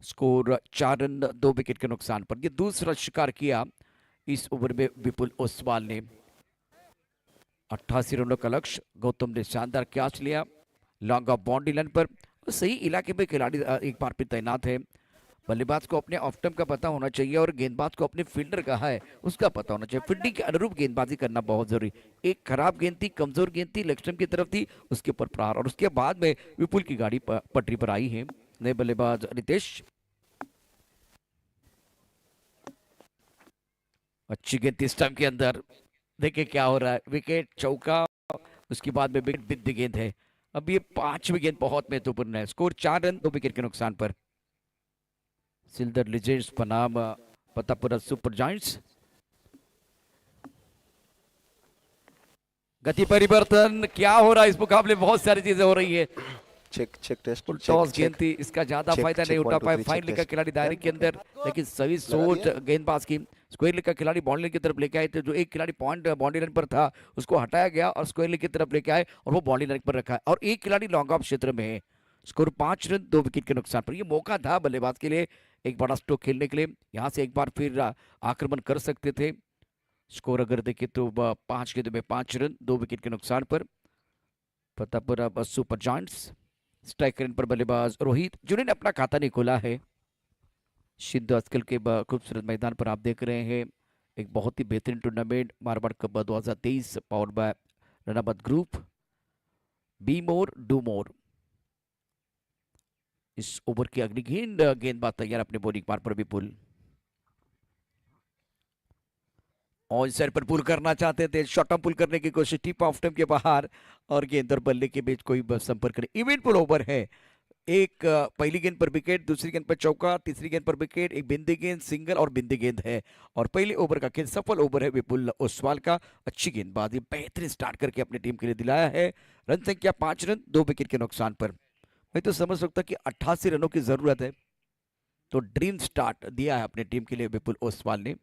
Speaker 4: स्कोर 4 रन, 2 विकेट के नुकसान पर। ये दूसरा शिकार किया इस ओवर में विपुल ओसवाल ने। 88 रनों का लक्ष्य। गौतम ने शानदार कैच लिया लॉन्ग ऑफ बाउंड्री लाइन पर। सही इलाके में खिलाड़ी एक बार फिर तैनात है। बल्लेबाज को अपने ऑफ टर्म का पता होना चाहिए और गेंदबाज को अपने फील्डर कहाँ है उसका पता होना चाहिए। फील्डिंग के अनुरूप गेंदबाजी करना बहुत जरूरी। एक खराब गेंद थी, कमजोर गेंद थी, लेग स्टंप की तरफ थी, उसके ऊपर प्रहार और उसके बाद में विपुल की गाड़ी पटरी पर आई है। नए बल्लेबाज रितेश, अच्छी गेंद थी स्टंप के अंदर। देखिए क्या हो रहा है, विकेट, चौका, उसके बाद में विकेट, बिंद गेंद है। अब ये 5वीं गेंद बहुत महत्वपूर्ण है। स्कोर 4 रन 2 विकेट के नुकसान पर। सिल्दर लिजेंड्स बनाम पतापुरा सुपर जायंट्स। गति परिवर्तन क्या हो रहा है इस मुकाबले में, बहुत सारी चीजें हो रही है।
Speaker 3: चेक चेक टेस्ट
Speaker 4: टॉस गेंद थी, इसका ज्यादा
Speaker 3: check,
Speaker 4: फायदा नहीं
Speaker 3: check,
Speaker 4: उठा
Speaker 3: 1, 2,
Speaker 4: पाए
Speaker 3: 3,
Speaker 4: फाइनली
Speaker 3: check
Speaker 4: का
Speaker 3: test.
Speaker 4: खिलाड़ी दायरे के अंदर, लेकिन सभी सोच गेंदबाज की। स्क्वायर का खिलाड़ी बाउंड्री की तरफ लेके आए थे, जो एक खिलाड़ी पॉइंट बाउंड्री लाइन पर था उसको हटाया गया और स्क्वायर की तरफ लेके आए और वो बाउंड्री लाइन पर रखा है और एक खिलाड़ी लॉन्ग ऑफ क्षेत्र में है। स्कोर 5 रन 2 विकेट के नुकसान पर। ये मौका था बल्लेबाज के लिए एक बड़ा स्ट्रोक खेलने के लिए, यहाँ से एक बार फिर आक्रमण कर सकते थे। स्कोर अगर देखें तो 5 गेंदों में 5 रन 2 विकेट के नुकसान पर। पतापुरा सुपर जायंट्स। स्ट्राइक रेंज पर बल्लेबाज रोहित, जिन्होंने अपना खाता नहीं खोला है। सिद्ध अस्कल के खूबसूरत मैदान पर आप देख रहे हैं एक बहुत ही बेहतरीन tournament Marwar cup 2023 powered bye Ranaut group. Be more do मोर। इस ओवर की अगली गेंदबाज तैयार अपने बॉलिंग मार पर विपुल। ऑन साइड पर पुल करना चाहते थे, शॉर्ट टर्म पुल करने की कोशिश, टिप ऑफ टर्म के बाहर और गेंद और बल्ले के बीच कोई संपर्क नहीं। इवेंट पुल ओवर है। एक पहली गेंद पर विकेट, दूसरी गेंद पर चौका, तीसरी गेंद पर विकेट, एक बिंदी गेंद, सिंगल और बिंदी गेंद है और पहले ओवर का खेल सफल ओवर है विपुल ओसवाल का। अच्छी गेंदबाजी, बेहतरीन स्टार्ट करके अपनी टीम के लिए दिलाया है। रन संख्या 5 रन 2 विकेट के नुकसान पर। मैं तो समझ सकता कि 88 रनों की जरूरत है, तो ड्रीम स्टार्ट दिया है अपनी टीम के लिए विपुल ओसवाल ने।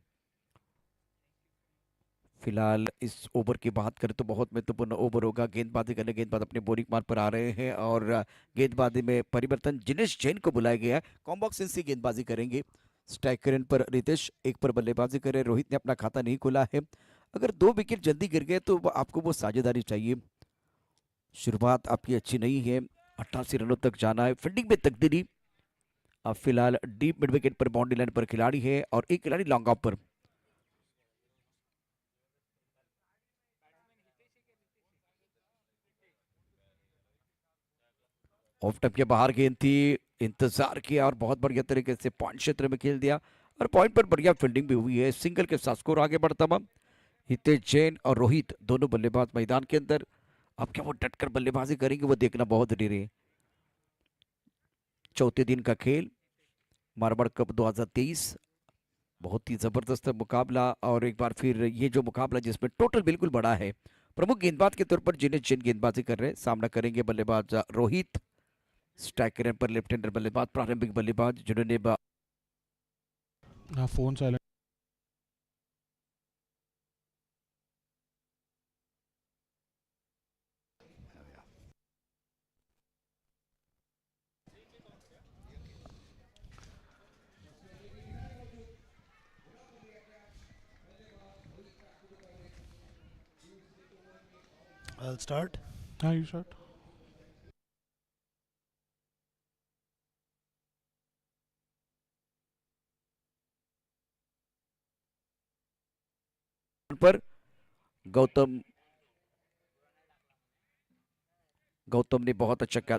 Speaker 4: फिलहाल इस ओवर की बात करें तो बहुत महत्वपूर्ण ओवर होगा। गेंदबाजी करने गेंदबाज अपने बोरिंग मार्ग पर आ रहे हैं और गेंदबाजी में परिवर्तन, जिनेश जैन को बुलाया गया है। कॉम्बॉक्स इनसे गेंदबाजी करेंगे। स्ट्राइक रेंज पर रितेश एक पर बल्लेबाजी करे। रोहित ने अपना खाता नहीं खोला है। अगर 2 विकेट जल्दी गिर गए तो आपको वो साझेदारी चाहिए। शुरुआत आपकी अच्छी नहीं है, 88 रनों तक जाना है। फील्डिंग में तकदीरी। अब फिलहाल डीप मिड विकेट पर बाउंड्री लाइन पर खिलाड़ी है और एक खिलाड़ी लॉन्ग ऑफ पर। ऑफ टप के बाहर गेंद थी, इंतजार किया और बहुत बढ़िया तरीके से पॉइंट क्षेत्र में खेल दिया और पॉइंट पर बढ़िया फील्डिंग भी हुई है। सिंगल के साथ स्कोर आगे बढ़ता हुआ। हितेश जैन और रोहित दोनों बल्लेबाज मैदान के अंदर। अब क्या वो डटकर बल्लेबाजी करेंगे, वो देखना बहुत जरूरी है। चौथे दिन का खेल मारवाड़ कप 2023, बहुत ही जबरदस्त मुकाबला और एक बार फिर ये जो मुकाबला जिसमें टोटल बिल्कुल बड़ा है। प्रमुख गेंदबाज के तौर पर जिन्हें जैन गेंदबाजी कर रहे हैं, सामना करेंगे बल्लेबाज रोहित। स्ट्राइक रेंज पर लेफ्ट हैंडर बल्लेबाज, प्रारंभिक बल्लेबाज जिन्होंने
Speaker 5: फोन साइलेंट।
Speaker 6: I'll start.
Speaker 5: हाँ यू शॉट।
Speaker 4: पर गौतम ने बहुत अच्छा किया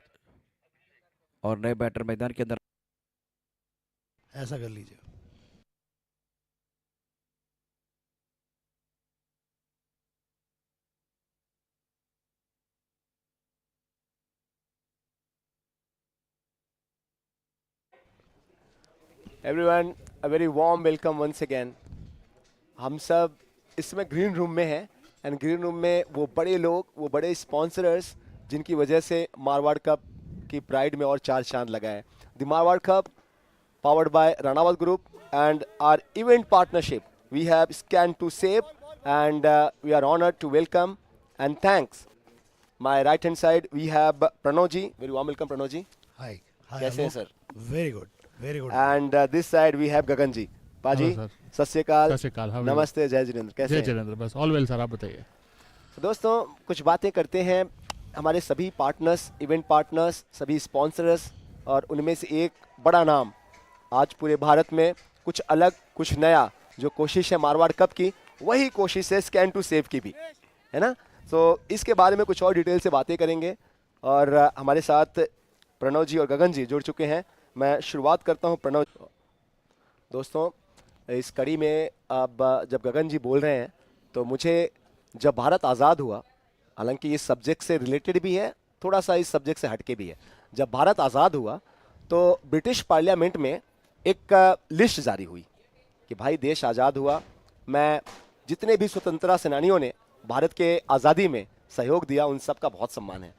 Speaker 4: और नए बैटर मैदान के अंदर।
Speaker 6: ऐसा कर लीजिए।
Speaker 1: Everyone a very warm welcome once again. हम सब इस समय ग्रीन रूम में हैं एंड ग्रीन रूम में वो बड़े लोग, वो बड़े स्पॉन्सरर्स जिनकी वजह से मारवाड़ कप की प्राइड में और 4 चांद लगा है। The Marwar cup powered by Ranawat Group and our event partnership. We have Scan to Save and we are honored to welcome and thanks. My right hand side we have Pranoji. Very warm welcome Pranoji.
Speaker 6: Hi. Hi.
Speaker 1: कैसे हैं
Speaker 6: Alok.
Speaker 1: Sir?
Speaker 6: Very good. Very good.
Speaker 1: And this side we have Gagan ji. पाजी,
Speaker 5: Hello, sir.
Speaker 1: सत श्री अकाल,
Speaker 5: सत श्री अकाल, how are you?
Speaker 1: नमस्ते, जय जिनेंद्र, कैसे
Speaker 5: जय
Speaker 1: हैं?
Speaker 5: जिनेंद्र, बस ऑल वेल सर, आप बताइए।
Speaker 1: तो दोस्तों कुछ बातें करते हैं हमारे सभी पार्टनर्स, इवेंट पार्टनर्स, सभी स्पॉन्सर्स और उनमें से एक बड़ा नाम आज पूरे भारत में कुछ अलग, कुछ नया जो कोशिश है मारवाड़ कप की, वही कोशिश है स्कैन टू सेव की भी, है ना। तो इसके बारे में कुछ और डिटेल से बातें करेंगे और हमारे साथ प्रणव जी और गगन जी जुड़ चुके हैं। मैं शुरुआत करता हूं प्रणव। दोस्तों, इस कड़ी में अब जब गगन जी बोल रहे हैं तो मुझे जब भारत आज़ाद हुआ, हालांकि इस सब्जेक्ट से रिलेटेड भी है, थोड़ा सा इस सब्जेक्ट से हटके भी है। जब भारत आज़ाद हुआ तो ब्रिटिश पार्लियामेंट में एक लिस्ट जारी हुई कि भाई देश आज़ाद हुआ, मैं जितने भी स्वतंत्रता सेनानियों ने भारत के आज़ादी में सहयोग दिया उन सब का बहुत सम्मान है।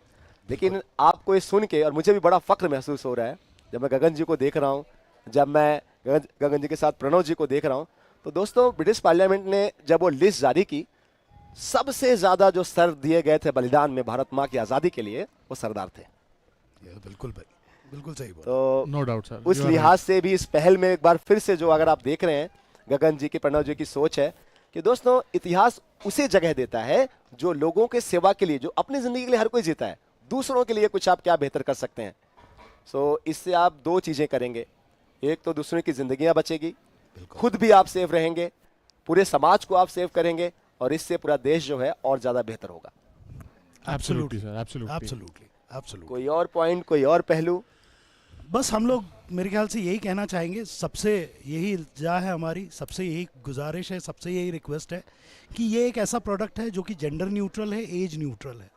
Speaker 1: लेकिन आपको ये सुन के और मुझे भी बड़ा फ़ख्र महसूस हो रहा है जब मैं गगन जी को देख रहा हूँ, जब मैं गगन जी के साथ प्रणव जी को देख रहा हूँ। तो दोस्तों, ब्रिटिश पार्लियामेंट ने जब वो लिस्ट जारी की, सबसे ज़्यादा जो सर दिए गए थे बलिदान में भारत माँ की आज़ादी के लिए, वो सरदार थे।
Speaker 6: ये बिल्कुल भाई, बिल्कुल सही बोला।
Speaker 1: तो
Speaker 5: नो डाउट सर,
Speaker 1: उस लिहाज से भी इस पहल में एक बार फिर से जो अगर आप देख रहे हैं गगन जी की, प्रणव जी की सोच है कि दोस्तों इतिहास उसे जगह देता है जो लोगों के सेवा के लिए, जो अपनी जिंदगी के लिए हर कोई जीता है, दूसरों के लिए कुछ आप क्या बेहतर कर सकते हैं। सो इससे आप दो चीजें करेंगे, एक तो दूसरों की जिंदगियां बचेगी, खुद भी आप सेफ रहेंगे, पूरे समाज को आप सेव करेंगे और इससे पूरा देश जो है और ज्यादा बेहतर होगा।
Speaker 5: Absolutely sir, absolutely.
Speaker 6: Absolutely, absolutely.
Speaker 1: कोई और पॉइंट, कोई और पहलू?
Speaker 6: बस हम लोग मेरे ख्याल से यही कहना चाहेंगे, सबसे यही इल्जा है हमारी, सबसे यही गुजारिश है, सबसे यही रिक्वेस्ट है कि ये एक ऐसा प्रोडक्ट है जो कि जेंडर न्यूट्रल है, एज न्यूट्रल है।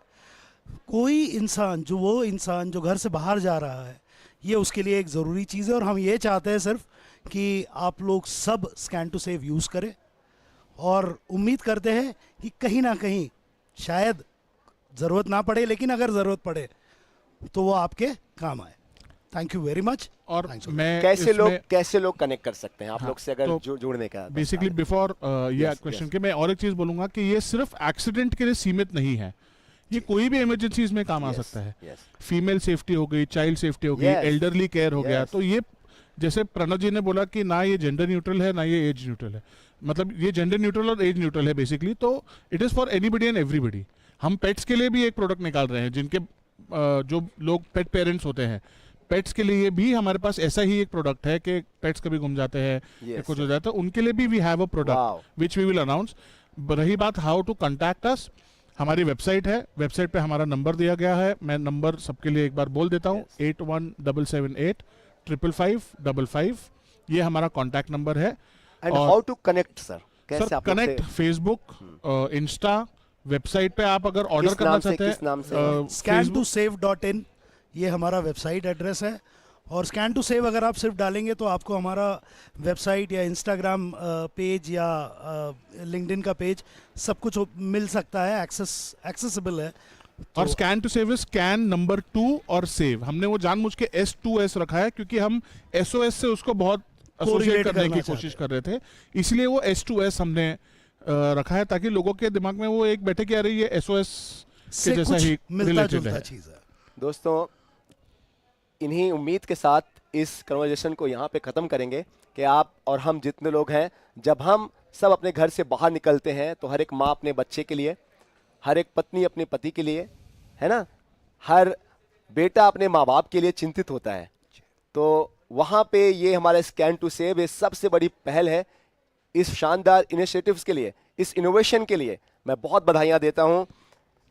Speaker 6: कोई इंसान जो घर से बाहर जा रहा है, ये उसके लिए एक ज़रूरी चीज़ है और हम ये चाहते हैं सिर्फ कि आप लोग सब स्कैन टू सेव यूज़ करें और उम्मीद करते हैं कि कहीं ना कहीं शायद ज़रूरत ना पड़े, लेकिन अगर ज़रूरत पड़े तो वो आपके काम आए। Thank you very much.
Speaker 5: और
Speaker 6: Thanks a lot.
Speaker 5: मैं
Speaker 1: कैसे लोग कनेक्ट कर सकते हैं आप
Speaker 5: हाँ,
Speaker 1: लोग से अगर
Speaker 5: तो
Speaker 1: जुड़ने का?
Speaker 5: बेसिकली बिफोर ये
Speaker 1: Yes,
Speaker 5: क्वेश्चन
Speaker 1: yes.
Speaker 5: के मैं और एक चीज बोलूंगा कि ये सिर्फ एक्सीडेंट के लिए सीमित नहीं है, ये कोई भी इमरजेंसीज में काम आ सकता है।
Speaker 1: yes.
Speaker 5: फीमेल सेफ्टी हो गई, चाइल्ड सेफ्टी हो गई,
Speaker 1: Yes.
Speaker 5: एल्डरली केयर हो गया।
Speaker 1: Yes.
Speaker 5: तो ये जैसे प्रणव जी ने बोला कि ना ये जेंडर न्यूट्रल है ना ये एज न्यूट्रल है, मतलब ये जेंडर न्यूट्रल और एज न्यूट्रल है बेसिकली। तो it is for anybody and everybody. हम पेट्स के लिए भी एक प्रोडक्ट निकाल रहे हैं, जिनके जो लोग पेट पेरेंट्स होते हैं, पेट्स के लिए भी हमारे पास ऐसा ही एक प्रोडक्ट है कि पेट्स कभी गुम जाते हैं या कुछ हो जाता है, तो उनके लिए भी we have a product which we will announce. रही बात हाउ टू कॉन्टैक्ट अस, हमारी वेबसाइट है, वेबसाइट पे हमारा नंबर दिया गया है। मैं नंबर सबके लिए एक बार बोल देता हूँ, 8177855555। ये हमारा कॉन्टैक्ट नंबर है।
Speaker 1: And how to connect sir?
Speaker 5: Sir connect Facebook, Insta, website पे आप अगर ऑर्डर करना चाहते हैं,
Speaker 1: किस नाम से?
Speaker 6: scan2save.in ये हमारा वेबसाइट एड्रेस है। और स्कैन टू सेव अगर आप सिर्फ डालेंगे तो आपको हमारा वेबसाइट या इंस्टाग्राम पेज या लिंक्डइन का पेज सब कुछ मिल सकता है, एक्सेसिबल है।
Speaker 5: और scan to save scan number 2 और सेव, हमने वो जानबूझ के S2S रखा है क्योंकि हम SOS से उसको बहुत एसोसिएट करने की कोशिश कर रहे थे, इसलिए वो S2S हमने रखा है ताकि लोगों के दिमाग में वो एक बैठे कि अरे ये SOS के जैसा ही
Speaker 6: मिलता
Speaker 5: रिलेटेड
Speaker 6: जुलता
Speaker 5: है।
Speaker 6: चीज़ है।
Speaker 1: दोस्तों, इन्हीं उम्मीद के साथ इस कन्वर्सेशन को यहाँ पे ख़त्म करेंगे कि आप और हम जितने लोग हैं, जब हम सब अपने घर से बाहर निकलते हैं तो हर एक माँ अपने बच्चे के लिए, हर एक पत्नी अपने पति के लिए, है ना, हर बेटा अपने माँ बाप के लिए चिंतित होता है। तो वहाँ पे ये हमारा स्कैन टू सेव ये सबसे बड़ी पहल है। इस शानदार इनिशिएटिव्स के लिए, इस इनोवेशन के लिए मैं बहुत बधाइयाँ देता हूँ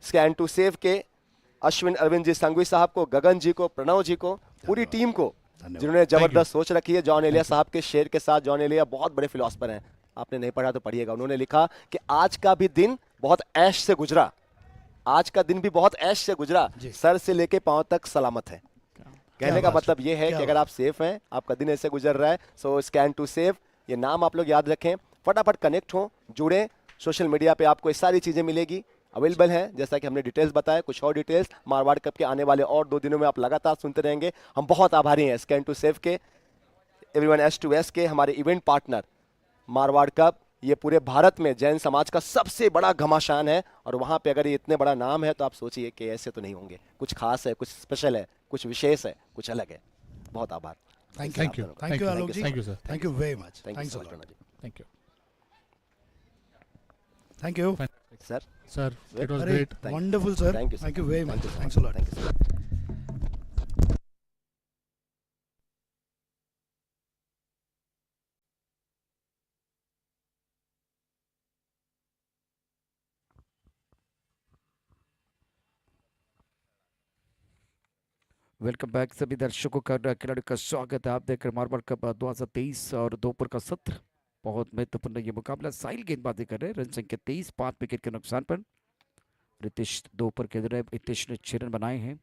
Speaker 1: स्कैन टू सेव के अश्विन अरविंद जी संघवी साहब को, गगन जी को, प्रणव जी को, पूरी टीम को, जिन्होंने जबरदस्त सोच रखी है। जॉन एलिया साहब के शेर के साथ, जॉन एलिया बहुत बड़े फिलोसफर हैं, आपने नहीं पढ़ा तो पढ़िएगा। उन्होंने लिखा कि आज का भी दिन बहुत ऐश से गुजरा, आज का दिन भी बहुत ऐश से गुजरा, सर से लेके पांव तक सलामत है। कहने का मतलब ये है कि अगर आप सेफ हैं, आपका दिन ऐसे गुजर रहा है, सो स्कैन टू सेव ये नाम आप लोग याद रखें, फटाफट कनेक्ट हो, जुड़ें। सोशल मीडिया पे आपको ये सारी चीज़ें मिलेगी, अवेलेबल हैं। जैसा कि हमने डिटेल्स बताया, कुछ और डिटेल्स मारवाड़ कप के आने वाले और 2 दिनों में आप लगातार सुनते रहेंगे। हम बहुत आभारी हैं स्कैन टू सेव के, एवरीवन S2S के, हमारे इवेंट पार्टनर। मारवाड़ कप ये पूरे भारत में जैन समाज का सबसे बड़ा घमासान है और वहाँ पे अगर ये इतने बड़ा नाम है तो आप सोचिए कि ऐसे तो नहीं होंगे, कुछ खास है, कुछ स्पेशल है, कुछ विशेष है, कुछ अलग है। बहुत आभार।
Speaker 6: Thank
Speaker 5: Thank you.
Speaker 6: You Alok ji,
Speaker 5: Thank you, sir.
Speaker 6: Thank you very much,
Speaker 1: thank you
Speaker 6: thanks
Speaker 1: so
Speaker 6: a
Speaker 1: much
Speaker 6: lot,
Speaker 1: जी।
Speaker 5: Thank you
Speaker 6: thank you.
Speaker 1: Sir,
Speaker 5: sir, it was
Speaker 6: अरे
Speaker 5: great.
Speaker 6: Wonderful sir,
Speaker 1: Thank you, sir.
Speaker 6: Thank you very much,
Speaker 1: Thank you so
Speaker 6: thanks a
Speaker 1: much.
Speaker 6: Lot.
Speaker 1: Thank you so much.
Speaker 4: Welcome back सभी दर्शकों का खिलाड़ियों का स्वागत है। आप देख रहे मार्बल कप 2023 और दोपहर का सत्र। बहुत महत्वपूर्ण ये मुकाबला। साहिल गेंदबाजी कर रहे हैं, रन संख्या 23, 5 विकेट के नुकसान पर। रितेश दोपहर के अंदर रितेश ने 6 रन बनाए हैं।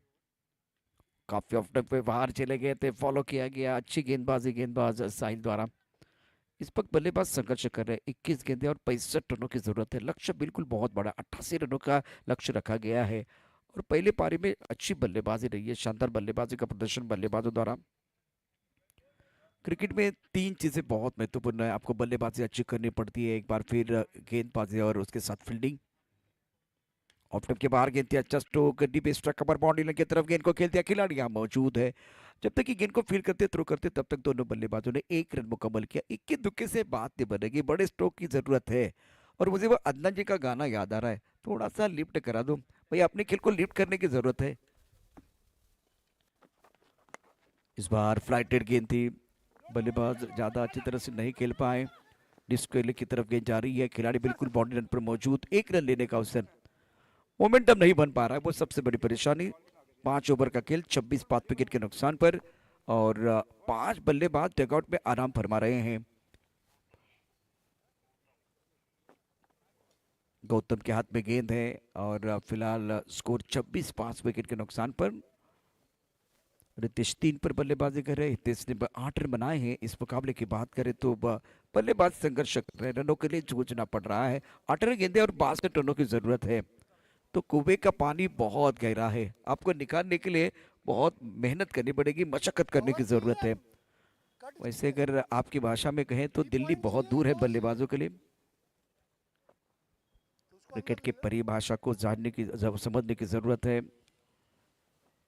Speaker 4: काफी ऑफ पे बाहर चले गए थे, फॉलो किया गया। अच्छी गेंदबाजी गेंदबाज साहिल द्वारा। इस वक्त बल्लेबाज संघर्ष कर रहे हैं। 21 गेंदें और 65 रनों की जरूरत है। लक्ष्य बिल्कुल बहुत बड़ा, 88 रनों का लक्ष्य रखा गया है। और पहले पारी में अच्छी बल्लेबाजी रही है, शानदार बल्लेबाजी का प्रदर्शन बल्लेबाजों द्वारा। क्रिकेट में 3 चीजें बहुत महत्वपूर्ण है। आपको बल्लेबाजी अच्छी करनी पड़ती है, एक बार फिर गेंदबाजी और उसके साथ फील्डिंग। ऑफ टॉप के बाहर गेंद थी, अच्छा stroke, deep strike cover boundary line की तरफ गेंद को खेल दिया। खिलाड़ी यहाँ मौजूद है। जब तक कि गेंद को फील करते थ्रो करते तब तक दोनों बल्लेबाजों ने 1 रन मुकम्मल किया। इक्के दुक्के से बात नहीं बनेगी, बड़े स्ट्रोक की जरूरत है। और मुझे वो अदनान जी का गाना याद आ रहा है, थोड़ा सा लिफ्ट करा दो भाई, अपने खेल को लिफ्ट करने की जरूरत है। इस बार फ्लाइटेड गेंद थी, बल्लेबाज ज्यादा अच्छी तरह से नहीं खेल पाए। डिस्क की तरफ गेंद जा रही है, खिलाड़ी बिल्कुल बाउंड्री रन पर मौजूद। 1 रन लेने का अवसर, मोमेंटम नहीं बन पा रहा है, वो सबसे बड़ी परेशानी। 5 ओवर का खेल, 26 5 विकेट के नुकसान पर। और 5 बल्लेबाज डगआउट में आराम फरमा रहे हैं। गौतम के हाथ में गेंद है और फिलहाल स्कोर 26 5 विकेट के नुकसान पर। रितेश 3 पर बल्लेबाजी कर रहे हैं। हितेश ने 8 रन बनाए हैं। इस मुकाबले की बात करें तो बल्लेबाज संघर्ष कर रहे हैं, रनों के लिए जूझना पड़ रहा है। 8 रन गेंदें और 62 रनों की जरूरत है। तो कुएं का पानी बहुत गहरा है, आपको निकालने के लिए बहुत मेहनत करनी पड़ेगी, मशक्कत करने की जरूरत है। वैसे अगर आपकी भाषा में कहें तो दिल्ली बहुत दूर है बल्लेबाजों के लिए। क्रिकेट की परिभाषा को जानने की समझने की जरूरत है।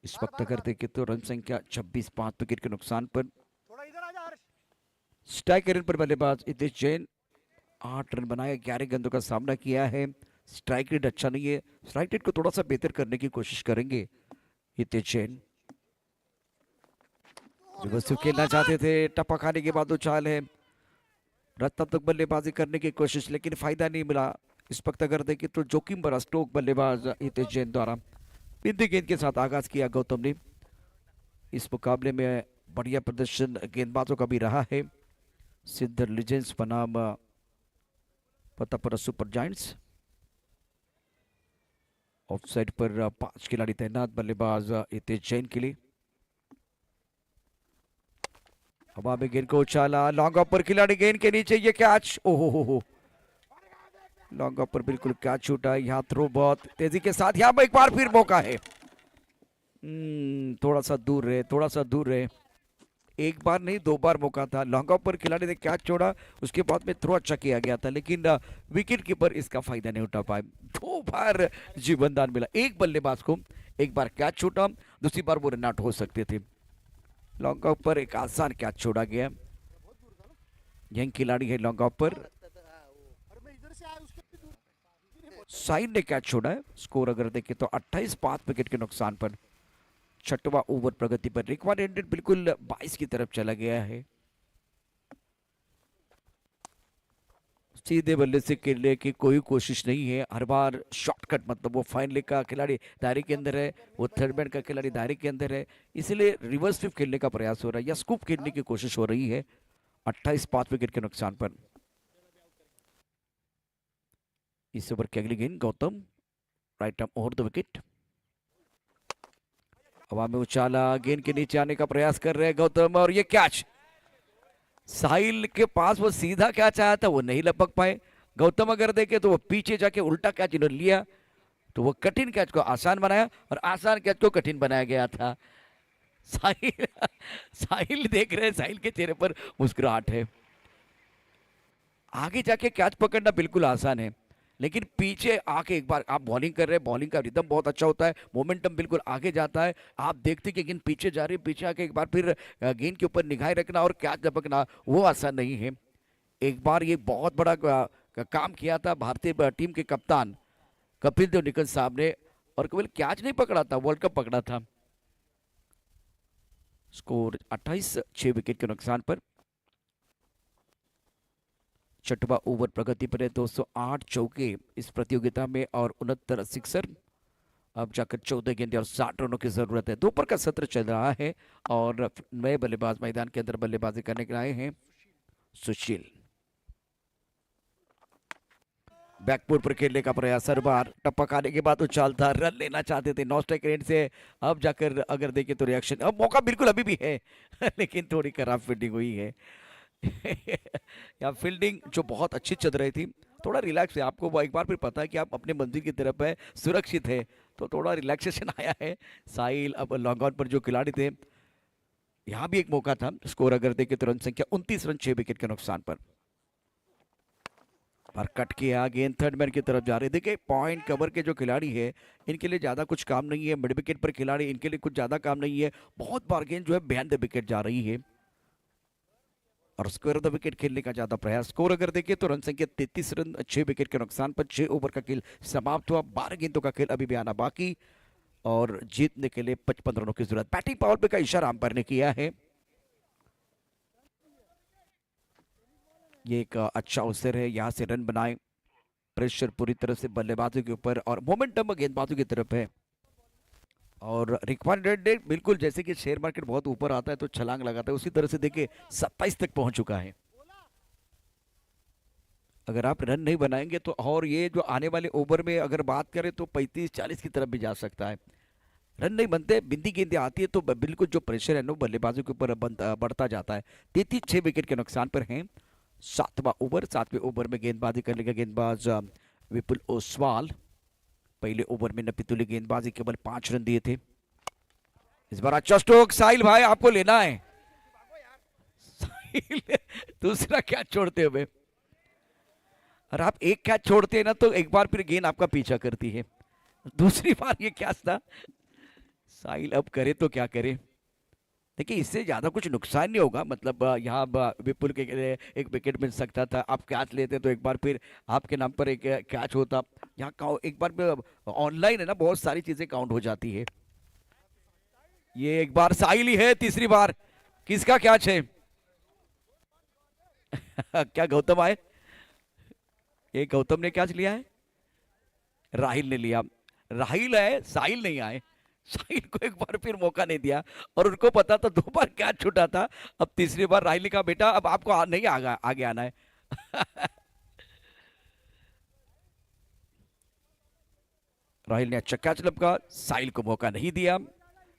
Speaker 4: इस वक्त अगर देखें तो रन संख्या 26 5 विकेट के नुकसान पर। स्ट्राइक रन पर बल्लेबाज हितेश जैन 8 रन बनाए, 11 गेंदों का सामना किया है। स्ट्राइक रेट अच्छा नहीं है, स्ट्राइक रेट को थोड़ा सा बेहतर करने की कोशिश करेंगे हितेश जैन। रिवर्सिव खेलना चाहते थे, टप्पा खाने के बाद उछाल है, रत्ता तक बल्लेबाजी करने की कोशिश, लेकिन फायदा नहीं मिला। इस वक्त अगर देखें तो जोखिम भरा स्ट्रोक बल्लेबाज हितेश जैन द्वारा। बिंदी गेंद के साथ आगाज किया गौतम ने। इस मुकाबले में बढ़िया प्रदर्शन गेंदबाजों का भी रहा है। सिद्धर लीजेंड्स बनाम पतापुरा सुपर जायंट्स। ऑफसाइड पर 5 खिलाड़ी तैनात, बल्लेबाज हितेश जैन के लिए। हवा में गेंद को उछाला, लॉन्ग ऑफ पर खिलाड़ी गेंद के नीचे, ये कैच, ओहो हो, लॉन्ग ऑफ पर बिल्कुल कैच छूटा। यहाँ थ्रो बहुत तेजी के साथ, यहाँ एक बार फिर मौका है। थोड़ा सा दूर रहे, थोड़ा सा दूर रहे। एक बार नहीं 2 बार मौका था। लॉन्ग ऑफ पर खिलाड़ी ने कैच छोड़ा, उसके बाद में थ्रो अच्छा किया गया था, लेकिन विकेट कीपर इसका फायदा नहीं उठा पाए। 2 बार जीवनदान मिला, एक बल्लेबाज को, एक बार कैच छूटा, दूसरी बार वो रन आउट हो सकते थे। लॉन्ग ऑफ पर एक आसान कैच छोड़ा गया। यंग खिलाड़ी है लॉन्ग ऑफ पर, साइन ने कैच छोड़ा है। स्कोर अगर देखें तो 28 5 विकेट के नुकसान पर। 6वां ओवर प्रगति पर, रिक्वायर्ड बिल्कुल 22 की तरफ चला गया है। सीधे बल्ले से खेलने की कोई कोशिश नहीं है, हर बार शॉर्टकट, मतलब वो फाइन लेग का खिलाड़ी दायरे के अंदर है, वो थर्ड मैन का खिलाड़ी दायरे के अंदर है, इसलिए रिवर्स स्वीप खेलने का प्रयास हो रहा है या स्कूप खेलने की कोशिश हो रही है। 28 5 विकेट के नुकसान पर। इस ओवर की अगली गेंद Gautam, right arm over the wicket. हवा में उछाला, गेंद के नीचे आने का प्रयास कर रहे हैं गौतम, और ये कैच। साहिल के पास वो सीधा कैच आया था, वो नहीं लपक पाए। गौतम अगर देखे तो वो पीछे जाके उल्टा कैच इन्होंने लिया, तो वो कठिन कैच को आसान बनाया और आसान कैच को कठिन बनाया गया था। साहिल साहिल देख रहे हैं, साहिल के चेहरे पर मुस्कुराहट है। आगे जाके कैच पकड़ना बिल्कुल आसान है, लेकिन पीछे आके एक बार आप बॉलिंग कर रहे हैं, बॉलिंग का रिदम बहुत अच्छा होता है, मोमेंटम बिल्कुल आगे जाता है। आप देखते कि गेंद पीछे जा रही है, पीछे आके एक बार फिर गेंद के ऊपर निगाह रखना और कैच झपकना वो आसान नहीं है। एक बार ये बहुत बड़ा काम किया था भारतीय टीम के कप्तान कपिल देव निकल साहब ने, और केवल कैच नहीं पकड़ा था, वर्ल्ड कप पकड़ा था। स्कोर 28 6 विकेट के नुकसान पर। 6वां ओवर प्रगति पर है, 208 चौके इस प्रतियोगिता में और 69 सिक्सर। अब जाकर 14 गेंदें और 60 रनों की जरूरत है। दोपहर का सत्र चल रहा है और नए बल्लेबाज मैदान के अंदर बल्लेबाजी करने के लिए आए हैं। सुशील बैकफुट पर खेलने का प्रयास, हर बार टपक आने के बाद उछाल था, रन लेना चाहते थे नॉन स्ट्राइक रेंज से। अब जाकर अगर देखें तो रिएक्शन, अब मौका बिल्कुल अभी भी है लेकिन थोड़ी खराब फील्डिंग हुई है या फील्डिंग जो बहुत अच्छी चल रही थी, थोड़ा रिलैक्स है। आपको वो एक बार फिर पता है कि आप अपने मंजिल की तरफ है, सुरक्षित है, तो थोड़ा रिलैक्सेशन आया है। साहिल अब लॉन्ग ऑन पर जो खिलाड़ी थे, यहाँ भी एक मौका था। स्कोर अगर देखें तो रन संख्या 29 रन 6 विकेट के नुकसान पर। और कट किया, गेंद थर्ड मैन की तरफ जा रही है। देखिए पॉइंट कवर के जो खिलाड़ी है, इनके लिए ज्यादा कुछ काम नहीं है। मिड विकेट पर खिलाड़ी, इनके लिए कुछ ज्यादा काम नहीं है। बहुत बार गेंद जो है बिहाइंड द विकेट जा रही है और स्क्वायर ऑफ द विकेट खेलने का ज्यादा प्रयास। स्कोर अगर देखें तो रन संख्या 33 रन 6 विकेट के नुकसान पर। 6 ओवर का खेल समाप्त हुआ, 12 गेंदों का खेल अभी भी आना बाकी और जीतने के लिए 55 रनों की जरूरत। बैटिंग पावर प्ले का इशारा अंपायर ने किया है। ये एक अच्छा अवसर है, यहाँ से रन बनाए। प्रेशर पूरी तरह से बल्लेबाजों के ऊपर और मोमेंटम गेंदबाजों की तरफ है और रिक्वायर्ड रेट बिल्कुल जैसे कि शेयर मार्केट बहुत ऊपर आता है तो छलांग लगाता है, उसी तरह से देखिए 27 तक पहुंच चुका है। अगर आप रन नहीं बनाएंगे तो, और ये जो आने वाले ओवर में अगर बात करें तो 35-40 की तरफ भी जा सकता है। रन नहीं बनते, बिंदी गेंदें आती है तो बिल्कुल जो प्रेशर है ना बल्लेबाजों के ऊपर बढ़ता जाता है। 33 6 विकेट के नुकसान पर हैं। 7वां ओवर, 7वें ओवर में गेंदबाजी करने का गेंदबाज विपुल ओसवाल। पहले ओवर में नपीतुली गेंदबाजी, केवल 5 रन दिए थे। इस बार अच्छा स्ट्रोक, साहिल भाई आपको लेना है। साहिल दूसरा कैच छोड़ते हुए, और आप एक कैच छोड़ते हैं ना तो एक बार फिर गेंद आपका पीछा करती है। दूसरी बार ये कैच था। साहिल अब करे तो क्या करे। देखिए इससे ज्यादा कुछ नुकसान नहीं होगा, मतलब यहाँ विपुल के एक विकेट मिल सकता था। आप कैच लेते तो एक बार फिर आपके नाम पर एक कैच होता। यहाँ एक बार ऑनलाइन है ना, बहुत सारी चीजें काउंट हो जाती है। ये एक बार साहिल ही है, तीसरी बार किसका कैच है क्या गौतम आए? ये गौतम ने कैच लिया है, राहिल ने लिया। राहिल है, साहिल नहीं आए। साहिल को एक बार फिर मौका नहीं दिया और उनको पता था 2 बार कैच छूटा था। अब तीसरी बार राहिल ने कहा बेटा अब आपको नहीं आगे आना है राहिल ने अच्छा कैच लपका, साहिल को मौका नहीं दिया।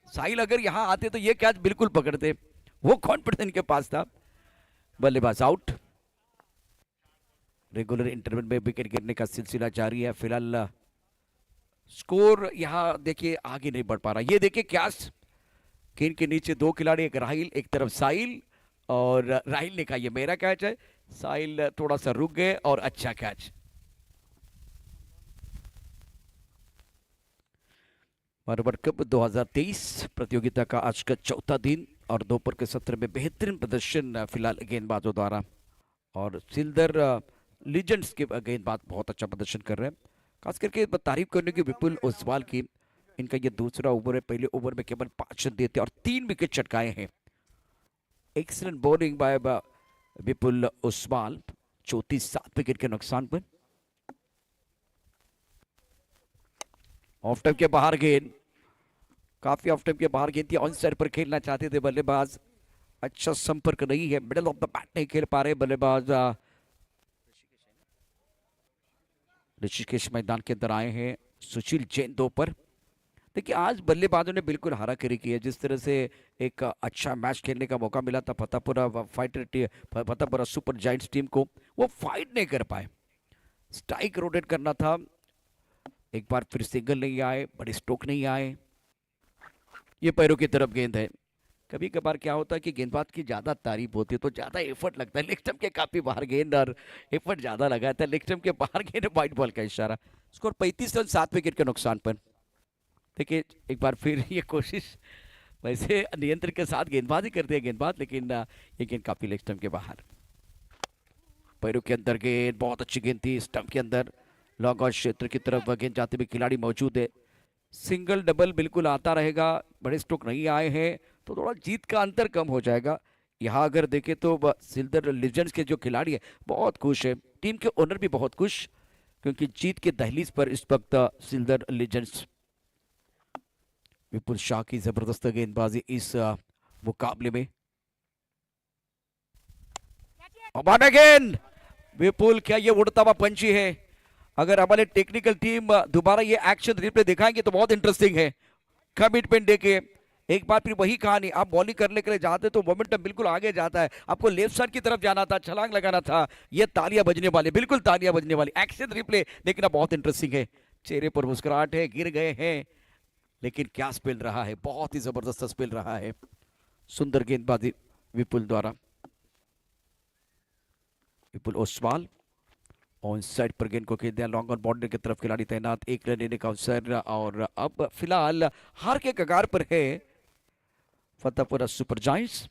Speaker 4: साहिल अगर यहां आते तो ये कैच बिल्कुल पकड़ते, वो कॉन्फिडेंस इनके पास था। बल्लेबाज आउट। रेगुलर इंटरवल में विकेट गिरने का सिलसिला जारी है। फिलहाल स्कोर यहाँ देखिए आगे नहीं बढ़ पा रहा। ये देखिए कैच, गेंद के नीचे 2 खिलाड़ी, एक राहिल एक तरफ साहिल, और राहिल ने कहा ये मेरा कैच है। साहिल थोड़ा सा रुक गए और अच्छा कैच। वर्ल्ड कप 2023 प्रतियोगिता का आज का 4था दिन और दोपहर के सत्र में बेहतरीन प्रदर्शन फिलहाल गेंदबाजों द्वारा, और सिल्दर लीजेंड्स के गेंदबाज बहुत अच्छा प्रदर्शन कर रहे हैं। खास करके तारीफ करने की विपुल ओसवाल की। इनका ये दूसरा ओवर है, पहले ओवर में केवल 5 रन दिए थे और 3 विकेट चटकाए हैं। एक्सीलेंट बॉलिंग बाय विपुल ओसवाल। 34-7 विकेट के नुकसान पर। ऑफ टाइम के बाहर गेंद, काफी ऑफ टाइम के बाहर गेंद थी। ऑन साइड पर खेलना चाहते थे बल्लेबाज, अच्छा संपर्क नहीं है, मिडल ऑफ द बैट नहीं खेल पा रहे बल्लेबाज। ऋषिकेश मैदान के अंदर आए हैं सुशील जैन 2 पर। देखिए आज बल्लेबाजों ने बिल्कुल हाराकरी की है। जिस तरह से एक अच्छा मैच खेलने का मौका मिला था फतेहपुरा सुपर जायंट्स टीम को, वो फाइट नहीं कर पाए। स्ट्राइक रोटेट करना था, एक बार फिर सिंगल नहीं आए, बड़े स्ट्रोक नहीं आए। ये पैरों की तरफ गेंद है। कभी कभार क्या होता है कि गेंदबाज की ज्यादा तारीफ होती है तो ज्यादा एफर्ट लगता है। लेग स्टंप के काफी बाहर गेंद और एफर्ट ज्यादा लगा था। लेग स्टंप के बाहर गेंद, व्हाइट बॉल का इशारा। स्कोर 35 रन 7 विकेट के नुकसान पर। देखिए एक बार फिर ये कोशिश, वैसे नियंत्रण के साथ गेंदबाजी करते हैं गेंदबाज, लेकिन ये गेंद काफी लेग स्टंप के बाहर। पैरों के अंदर गेंद, बहुत अच्छी गेंद थी। स्टंप के अंदर लॉन्ग ऑन क्षेत्र की तरफ गेंद जाते हुए खिलाड़ी मौजूद है। सिंगल डबल बिल्कुल आता रहेगा, बड़े स्ट्रोक नहीं आए हैं तो थोड़ा जीत का अंतर कम हो जाएगा। यहाँ अगर देखें तो सिल्दर लीजेंड्स के जो खिलाड़ी है बहुत खुश है, टीम के ओनर भी बहुत खुश, क्योंकि जीत के दहलीज पर इस वक्त सिल्दर लीजेंड्स विपुल शाह की जबरदस्त गेंदबाजी इस मुकाबले में। अगेन विपुल, क्या ये उड़ता हुआ पंची है? अगर हमारे टेक्निकल टीम दोबारा ये एक्शन रिप्ले दिखाएंगे तो बहुत इंटरेस्टिंग है। कमिटमेंट देके एक बार फिर वही कहानी, आप बॉलिंग करने के लिए जाते तो मोमेंटम बिल्कुल आगे जाता है, आपको लेफ्ट साइड की तरफ जाना था, छलांग लगाना था, ये तालियां बजने वाली, बिल्कुल तालियां बजने वाली। एक्शन रिप्ले देखना बहुत इंटरेस्टिंग है। चेहरे पर मुस्कुराहट है, गिर गए हैं, लेकिन क्या स्पेल रहा है, बहुत ही जबरदस्त स्पेल रहा है। सुंदर गेंदबाजी विपुल द्वारा। विपुल ओसवाल ऑन साइड पर गेंद को खेल दिया, लॉन्ग ऑन बाउंड्री की तरफ खिलाड़ी तैनात, एक रन लेने का अवसर, और अब फिलहाल हार के कगार पर है फतेहपुर सुपर जायंट्स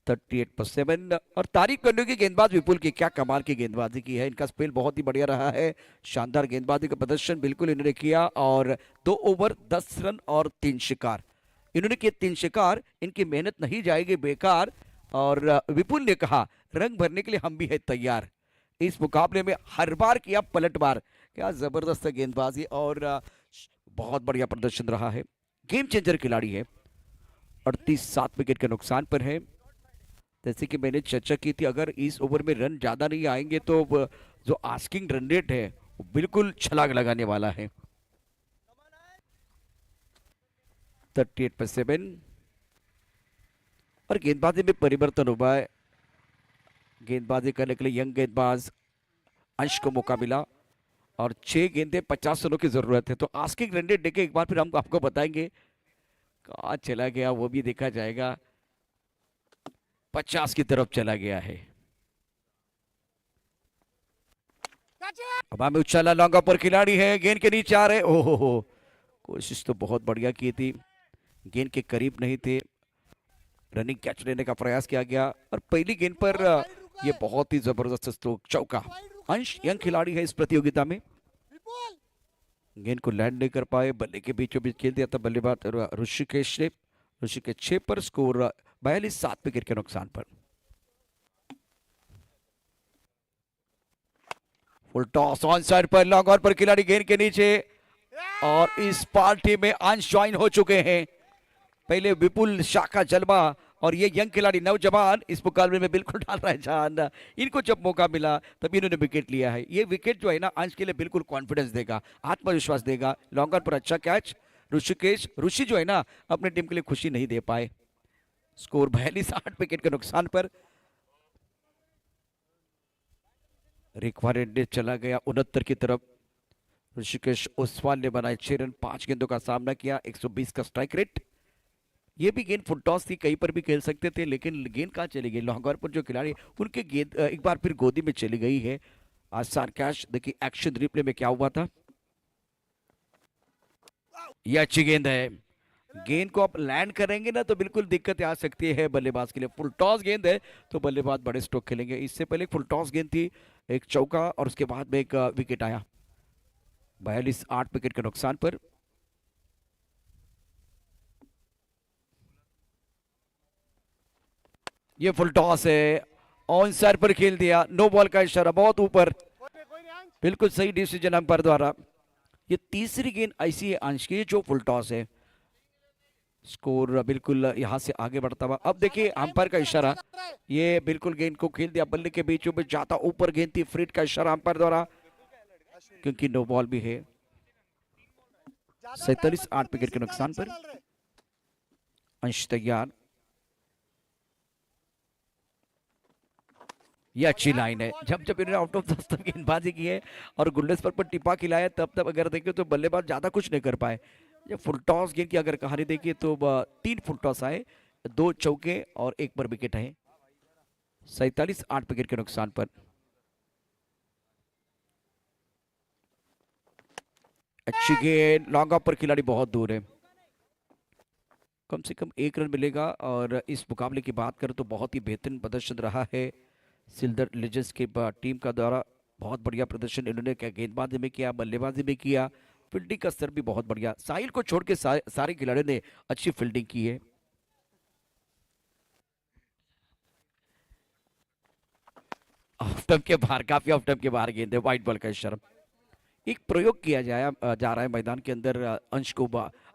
Speaker 4: 38 पर 7। और तारीफ करने की गेंदबाज विपुल की, क्या कमाल की गेंदबाजी की है, इनका स्पेल बहुत ही बढ़िया रहा है, शानदार गेंदबाजी का प्रदर्शन बिल्कुल इन्होंने किया। और 2 ओवर 10 रन और 3 शिकार इन्होंने किए, 3 शिकार, इनकी मेहनत नहीं जाएगी बेकार। और विपुल ने कहा रंग भरने के लिए हम भी है तैयार। इस मुकाबले में हर बार किया पलटवार, क्या जबरदस्त गेंदबाजी और बहुत बढ़िया प्रदर्शन रहा है। गेम चेंजर खिलाड़ी है, 38-7 विकेट के नुकसान पर है। जैसे कि मैंने चर्चा की थी, अगर इस ओवर में रन ज्यादा नहीं आएंगे तो जो आस्किंग रन रेट है वो बिल्कुल छलांग लगाने वाला है। 38 पर 7 और गेंदबाजी में परिवर्तन हुआ है। गेंदबाजी करने के लिए यंग गेंदबाज अंश को मौका मिला और 6 गेंदें 50 रनों की जरूरत है। तो आस्किंग रन रेट देखे एक बार फिर हम आपको बताएंगे कहाँ चला गया, वो भी देखा जाएगा। 50 की तरफ चला गया है। अब हमें उछाला, लॉन्ग पर खिलाड़ी है, गेंद के नीचे आ रहे, ओहो हो, कोशिश तो बहुत बढ़िया की थी, गेंद के करीब नहीं थे, रनिंग कैच लेने का प्रयास किया गया और पहली गेंद पर ये बहुत ही जबरदस्त स्ट्रोक, चौका। अंश यंग खिलाड़ी है इस प्रतियोगिता में, गेंद को लैंड नहीं कर पाए, बल्ले के बीचों बीच खेल दिया था बल्लेबाज ऋषिकेश ने। ऋषिकेश 6 पर, स्कोर 42-7 विकेट के नुकसान पर। फुल टॉस ऑन साइड पर, लॉन्ग ऑन पर खिलाड़ी गेंद के नीचे, और इस पार्टी में अंश ज्वाइन हो चुके हैं। पहले विपुल शाह का जलवा और ये यंग खिलाड़ी नौजवान इस मुकाबले में बिल्कुल डाल रहा है जान। इनको जब मौका मिला तभी इन्होंने विकेट लिया है। ये विकेट जो है ना अंश के लिए बिल्कुल कॉन्फिडेंस देगा, आत्मविश्वास देगा। लॉन्ग ऑन पर अच्छा कैच, ऋषि जो है ना अपनी टीम के लिए खुशी नहीं दे पाए। स्कोर 42-8 विकेट के नुकसान पर। रिक्वायर्ड चला गया 69 की तरफ। ऋषिकेश ओसवाल ने बनाए 6 रन, 5 गेंदों का सामना किया, 120 का स्ट्राइक रेट। ये भी गेंद फुल टॉस थी, कहीं पर भी खेल सकते थे, लेकिन गेंद कहाँ चली गई, लॉन्ग ऑन पर जो खिलाड़ी उनके गेंद एक बार फिर गोदी में चली गई है। आसान कैच, देखिए एक्शन रिप्ले में क्या हुआ था। ये अच्छी गेंद है, गेंद को आप लैंड करेंगे ना तो बिल्कुल दिक्कत आ सकती है बल्लेबाज के लिए। फुल टॉस गेंद है तो बल्लेबाज बड़े स्ट्रोक खेलेंगे। इससे पहले फुल टॉस गेंद थी, एक चौका और उसके बाद में एक विकेट आया। 42-8 विकेट के नुकसान पर। ये फुल टॉस है, ऑन साइड पर खेल दिया, नो बॉल का इशारा, बहुत ऊपर, बिल्कुल सही डिसीजन अंपायर द्वारा। ये तीसरी गेंद ऐसी है अंश की जो फुल टॉस है। स्कोर बिल्कुल यहां से आगे बढ़ता हुआ। अब देखिए अंपायर का इशारा, ये बिल्कुल गेंद को खेल दिया, बल्ले के बीचों में जाता ऊपर गेंद थी, फ्रीट का इशारा अंपायर द्वारा, क्योंकि नो बॉल भी है। 47-8 विकेट के नुकसान पर। अंश तैयार, ये अच्छी लाइन है। जब जब इन्होंने आउट ऑफ द गेंदबाजी की है और गुल्डेस्पर पर टिपा खिलाया, तब अगर देखें तो बल्लेबाज ज्यादा कुछ नहीं कर पाए। ये फुल टॉस गेंद की अगर कहानी देखिए तो 3 फुल टॉस आए, 2 चौके और 1 पर विकेट है। 47-8 विकेट के नुकसान पर। अच्छी गेंद, लॉन्ग ऑफ पर खिलाड़ी बहुत दूर है, कम से कम 1 रन मिलेगा। और इस मुकाबले की बात करें तो बहुत ही बेहतरीन प्रदर्शन रहा है सिल्दर लेजेंड्स के टीम का द्वारा। बहुत बढ़िया प्रदर्शन इन्होंने क्या गेंदबाजी में किया, बल्लेबाजी में किया, फील्डिंग का स्तर भी बहुत बढ़िया। साहिल को छोड़ के सारे खिलाड़ियों ने अच्छी फील्डिंग की है। ऑफ स्टंप के बाहर, काफी ऑफ स्टंप के बाहर गेंद है, व्हाइट बॉल का इशारा। एक प्रयोग किया जा रहा है मैदान के अंदर अंश को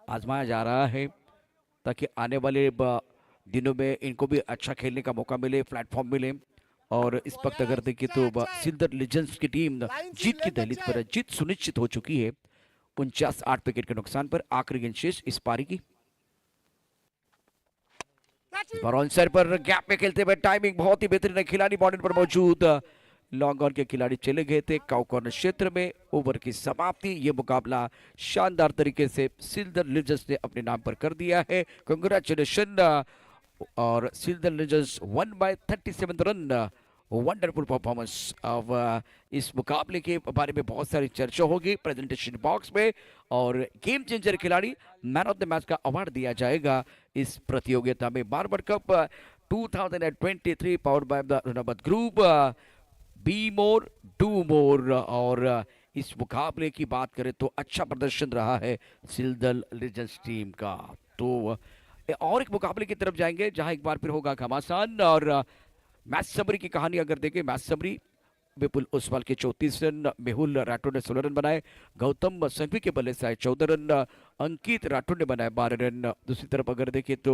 Speaker 4: आजमाया जा रहा है ताकि आने वाले दिनों में इनको भी अच्छा खेलने का मौका मिले, प्लेटफॉर्म मिले। और इस वक्त अगर देखें तो सिल्वर लेजेंड्स की टीम जीत की दहलीज पर है, जीत सुनिश्चित हो चुकी है 49 विकेट के नुकसान पर। आखिरी गेंद शेष इस पारी की। ऑन साइड पर गैप में खेलते हुए टाइमिंग बहुत ही बेहतरीन है, खिलाड़ी बॉर्डर पर मौजूद। लॉन्ग ऑन के खिलाड़ी चले गए थे काउ कॉर्नर क्षेत्र में। ओवर की समाप्ति, ये मुकाबला शानदार तरीके से सिल्वर लेजेंड्स ने अपने नाम पर कर दिया है। कांग्रेचुलेशन। और silver legends one by 37 run. Wonderful performance. अब इस मुकाबले के बारे में बहुत सारी चर्चा होगी प्रेजेंटेशन बॉक्स में, और गेम चेंजर खिलाड़ी मैन ऑफ द मैच का अवार्ड दिया जाएगा इस प्रतियोगिता में। Marwar cup 2023 powered by the Runabad group. Be more do more. और इस मुकाबले की बात करें तो अच्छा प्रदर्शन रहा है सिल्वर लेजेंड्स टीम का। तो और एक मुकाबले की तरफ जाएंगे जहां एक बार फिर होगा घमासान। और मैच समरी की कहानी अगर देखें, मैच समरी विपुल ओसवाल के 34 रन, मेहुल राठौर ने 16 रन बनाए, गौतम संघवी के बल्ले से 14 रन, अंकित राठौर ने बनाए 12 रन। दूसरी तरफ अगर देखें तो